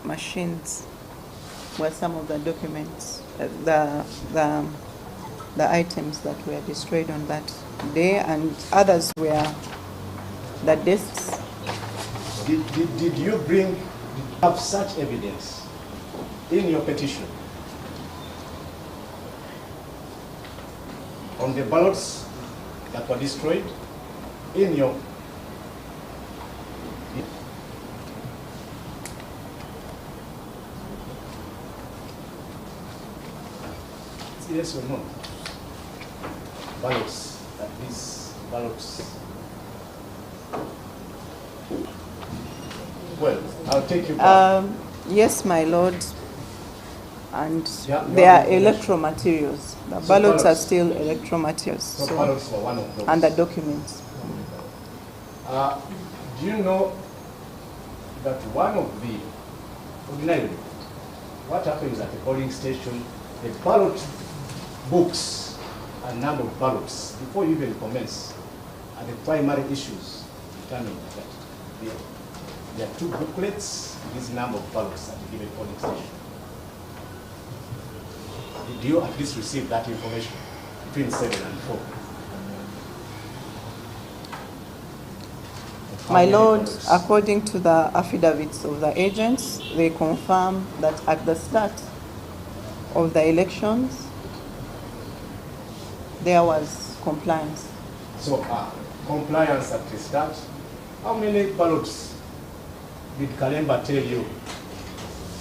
machines were some of the documents, the items that were destroyed on that day, and others were the desks. Did you have such evidence in your petition on the ballots that were destroyed in your yes or no? Ballots, that these ballots. Well, I'll take you back. Yes, my Lord, and Yeah, they are electro materials. The So ballots are ballots. still electro materials. So So, ballots were one of those. and the documents. Do you know that one of the, ordinarily, what happens at the polling station, the ballot books and number of ballots, before you even commence, are the primary issues determining that there are two booklets, this number of ballots at a given polling station. Did you at least receive that information between 7 and 4? My Lord, according to the affidavits of the agents, they confirm that at the start of the elections, there was compliance. So, compliance at the start. How many ballots did Kalemba tell you?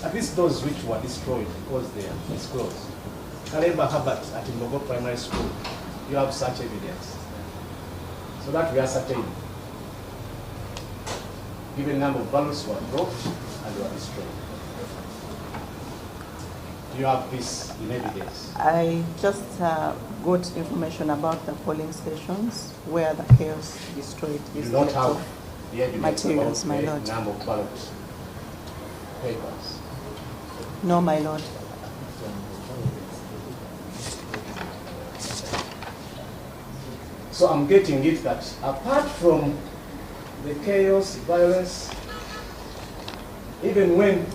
At least those which were destroyed because they are disclosed. Kalemba Herbert at Mbogo Primary School, you have such evidence. So that we ascertain. Given number of ballots were dropped and were destroyed. Do you have this in evidence? I just got information about the polling stations where the chaos destroyed You this do not electoral have the evidence materials, about my the Lord. number of ballot papers. No, my Lord. So I'm getting it that apart from the chaos, violence, even when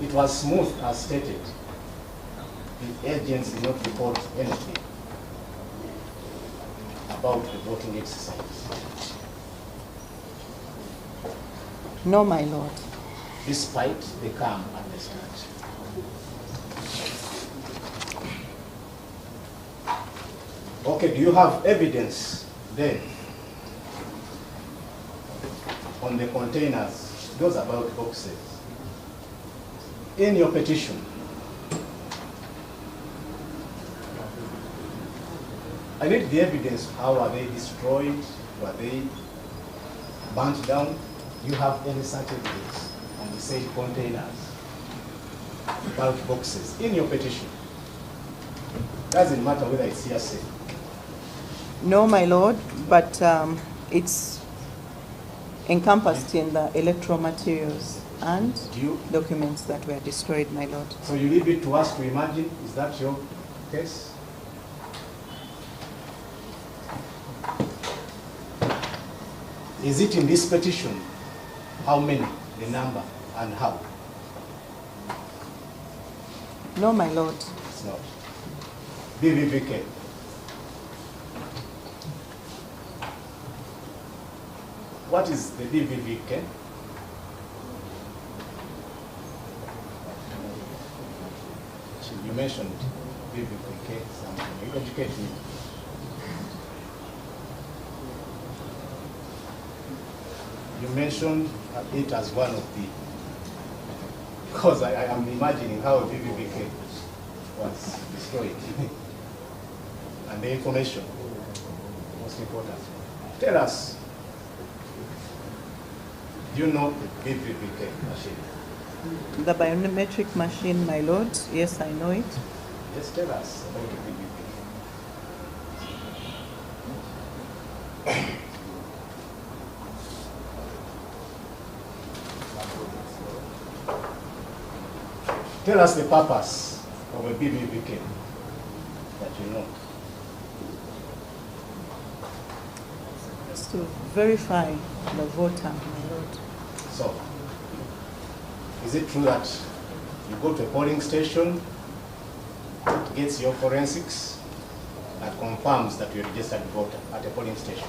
it was smooth as stated, the agents did not report anything about the voting exercise. No, my Lord. Despite the calm at the start. Okay, do you have evidence then on the containers, those are ballot boxes. In your petition, I need the evidence. How are they destroyed? Were they burnt down? Do you have any such evidence on the said containers, ballot boxes, in your petition? Doesn't matter whether it's hearsay. No, my lord, but it's encompassed in the electoral materials and documents that were destroyed, my lord. So you leave it to us to imagine, is that your case? Is it in this petition? How many, the number, and how? No, my lord. It's not. BVVK. What is the BVVK? You mentioned BVVK, something. You educate me. You mentioned it as one of the, because I am imagining how BVVK was destroyed. And the information, most important. Tell us, do you know the BVVK machine? The biometric machine, my lord, yes, I know it. Just tell us about the BVVK. Tell us the purpose of a BVVK that you know. It's to verify the voter, my lord. So, is it true that you go to a polling station, it gets your forensics, and confirms that you're a registered voter at a polling station?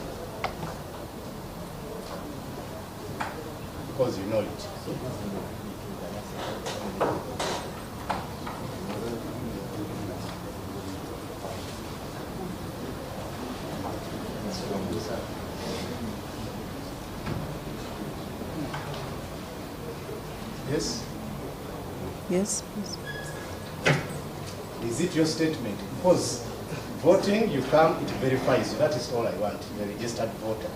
Because you know it. Yes? Yes, please. Is it your statement? Because voting, you come, it verifies you. That is all I want. You're a registered voter.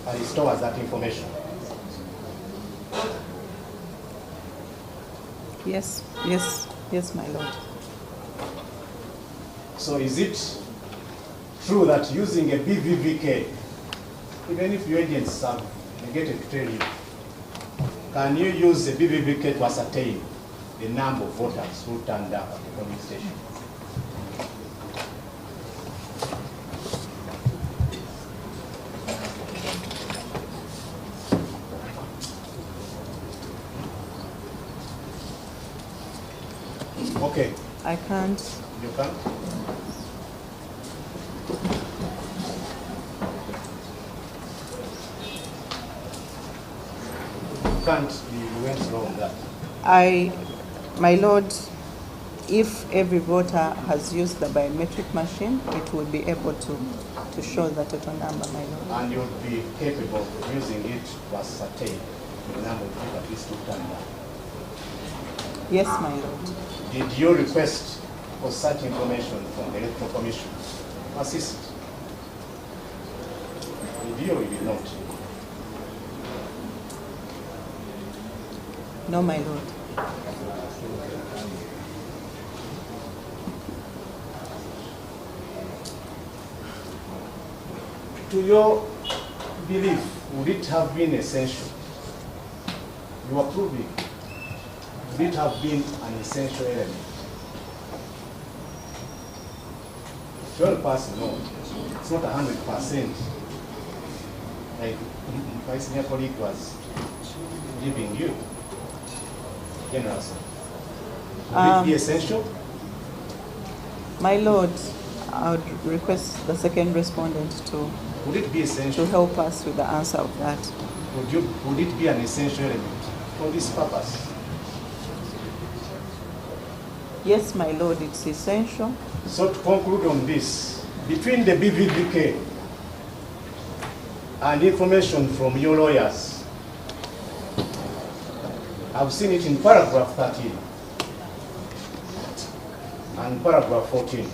And it stores that information. Yes, yes, yes, my lord. So is it true that using a BVVK, even if your agents have negated to tell you, can you use a BVVK to ascertain the number of voters who turned up at the polling station? Okay. I can't. You can? You can't. You went slow on that. My lord, if every voter has used the biometric machine, it will be able to show the total number, my lord. And you'll be capable of using it to ascertain the number of people at least who turned up. Yes, my lord. Did you request for such information from the Electoral Commission? Assist. Did you or did not? No, my lord. To your belief, would it have been essential? You are proving. Would it have been an essential element? 12%, no. It's not 100%. Like my senior colleague was giving you, generously. Would it be essential? My lord, I would request the second respondent Would it be essential? to help us with the answer of that. Would it be an essential element for this purpose? Yes, my lord, it's essential. So to conclude on this, between the BVVK and information from your lawyers, I've seen it in paragraph 13 and paragraph 14.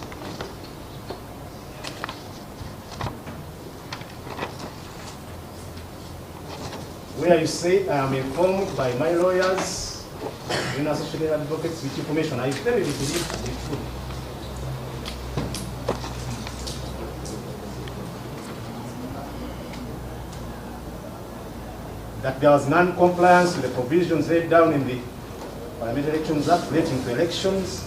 Where you say, I am informed by my lawyers, associated advocates, with information I very believe to be true. That there was non-compliance with the provisions laid down in the Parliamentary Elections Act relating to elections,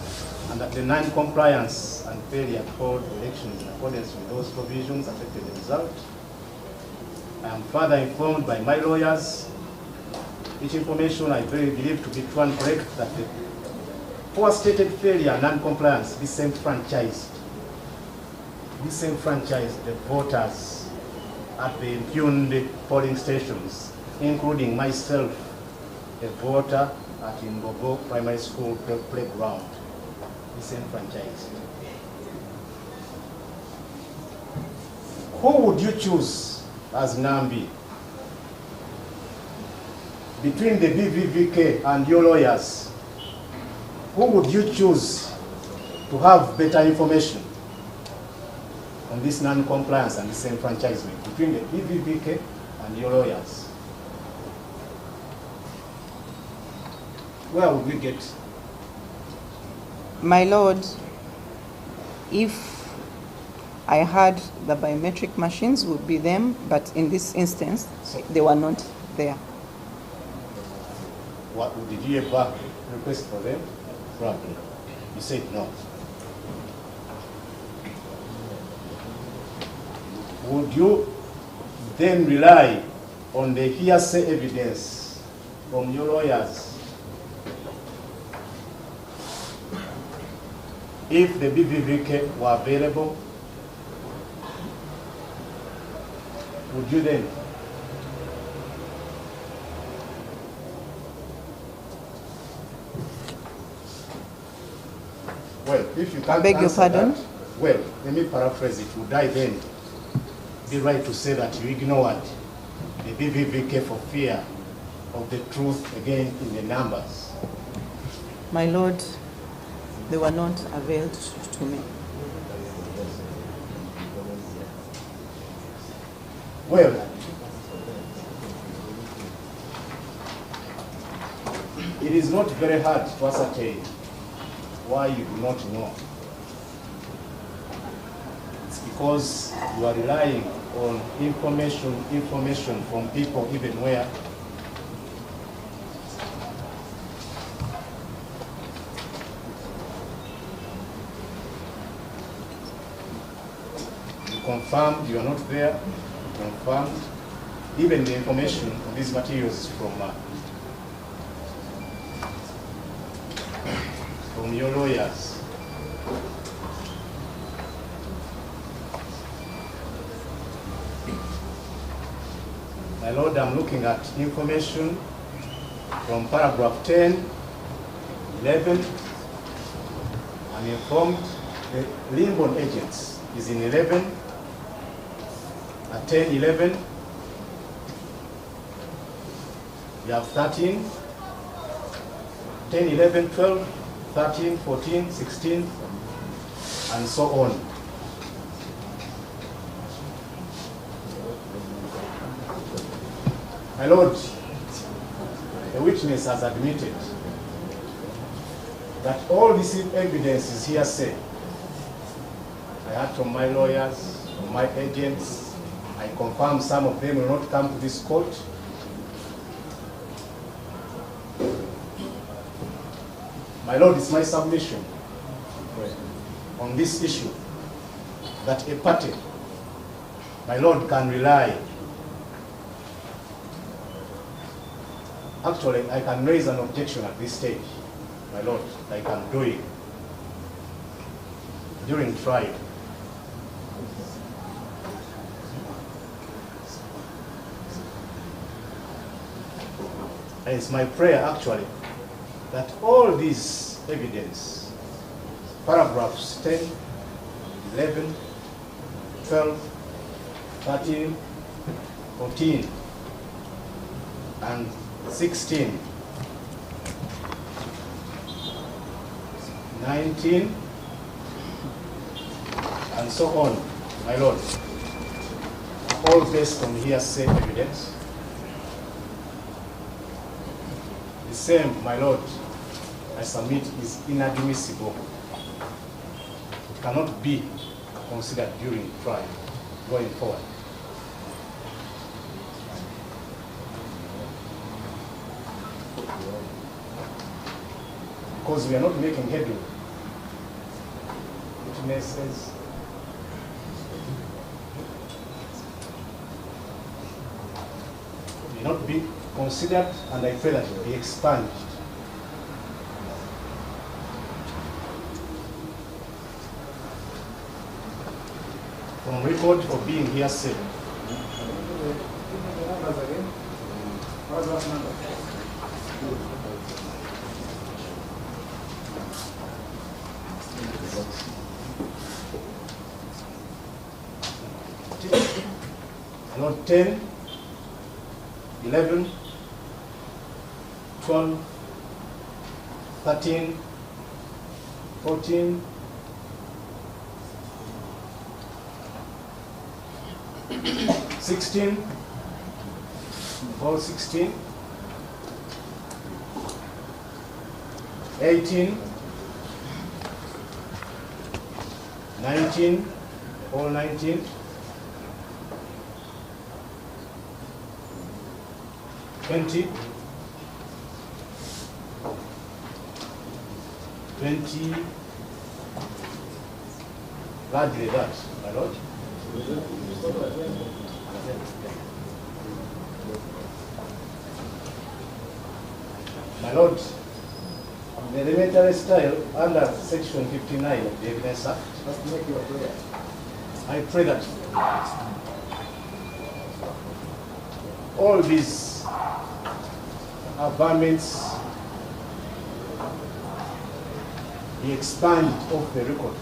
and that the non-compliance and failure to hold elections in accordance with those provisions affected the result. I am further informed by my lawyers, which information I very believe to be true and correct, that the poor stated failure and non-compliance disenfranchised the voters at the impugned polling stations, including myself, a voter at Mbogo Primary School playground, disenfranchised. Who would you choose as Nambi between the BVVK and your lawyers? Who would you choose to have better information on this non-compliance and disenfranchisement between the BVVK and your lawyers? Where would we get? My Lord, if I had the biometric machines, would be them, but in this instance, they were not there. What, did you ever request for them? Probably. You said no. Would you then rely on the hearsay evidence from your lawyers if the BVVK were available? Would you then? Well, if you can't beg your pardon? that, well, let me paraphrase it. Would I then be right to say that you ignored the BVVK for fear of the truth again in the numbers? My Lord, they were not availed to me. Well, it is not very hard to ascertain why you do not know. It's because you are relying on information from people even where you confirmed you are not there. Confirmed. Even the information on these materials is from your lawyers. My Lord, I'm looking at information from paragraph 10, 11. I'm informed the Limbon agents is in 11. At 10, 11, you have 13, 10, 11, 12, 13, 14, 16, and so on. My Lord, the witness has admitted that all this evidence is hearsay. I heard from my lawyers, from my agents. I confirm some of them will not come to this court. My Lord, it's my submission on this issue that a party, my Lord, can rely. Actually, I can raise an objection at this stage, my Lord, like I'm doing during trial. And it's my prayer, actually, that all this evidence, paragraphs 10, 11, 12, 13, 14, and 16, 19, and so on, my Lord. All based on hearsay evidence. The same, my Lord, I submit is inadmissible. It cannot be considered during trial going forward. Because we are not making headway. Witnesses. May not be considered, and I pray that it will be expunged. From record for being hearsay. Note 10, 11, 12, 13, 14, 16, all 16, 18, 19, all 19, 20, 20, largely that, my Lord. My Lord, the elementary style under section 59 of the Evidence Act, I pray that all these averments be expanded off the record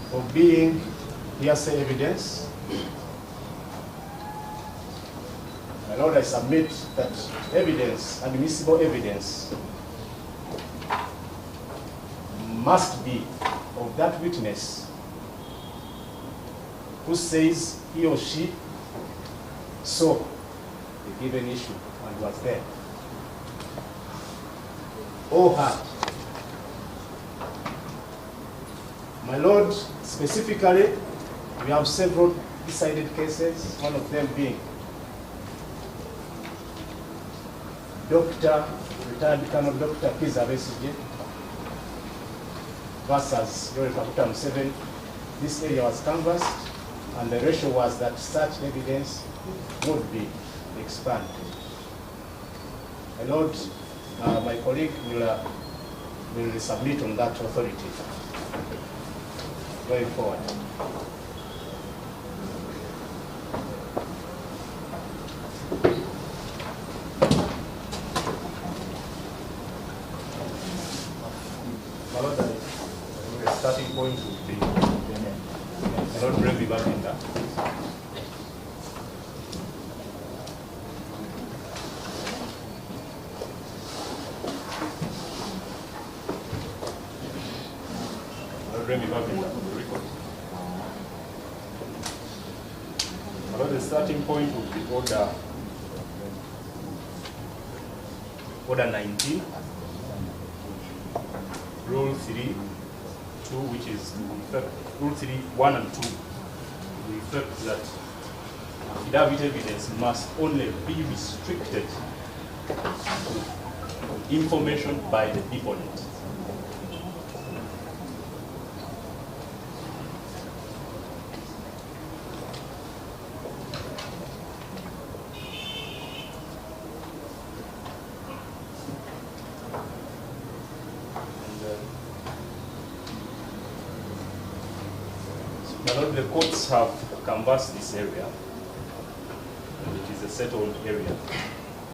for being hearsay evidence. My Lord, I submit that evidence, admissible evidence, must be of that witness who says he or she saw the given issue and was there, or heard. My Lord, specifically, we have several decided cases, one of them being retired Colonel Dr. Kiza Besigye versus Yoweri Kaguta Museveni. This area was canvassed, and the ratio was that such evidence would be expanded. My Lord, my colleague will submit on that authority going forward. My Lord, the starting point would be, my Lord, bring me back in that. The starting point would be order 19, rule 3, 2, which is rule 3, 1 and 2, the effect that affidavit evidence must only be restricted to information by the deponent. The courts have canvassed this area, which is a settled area.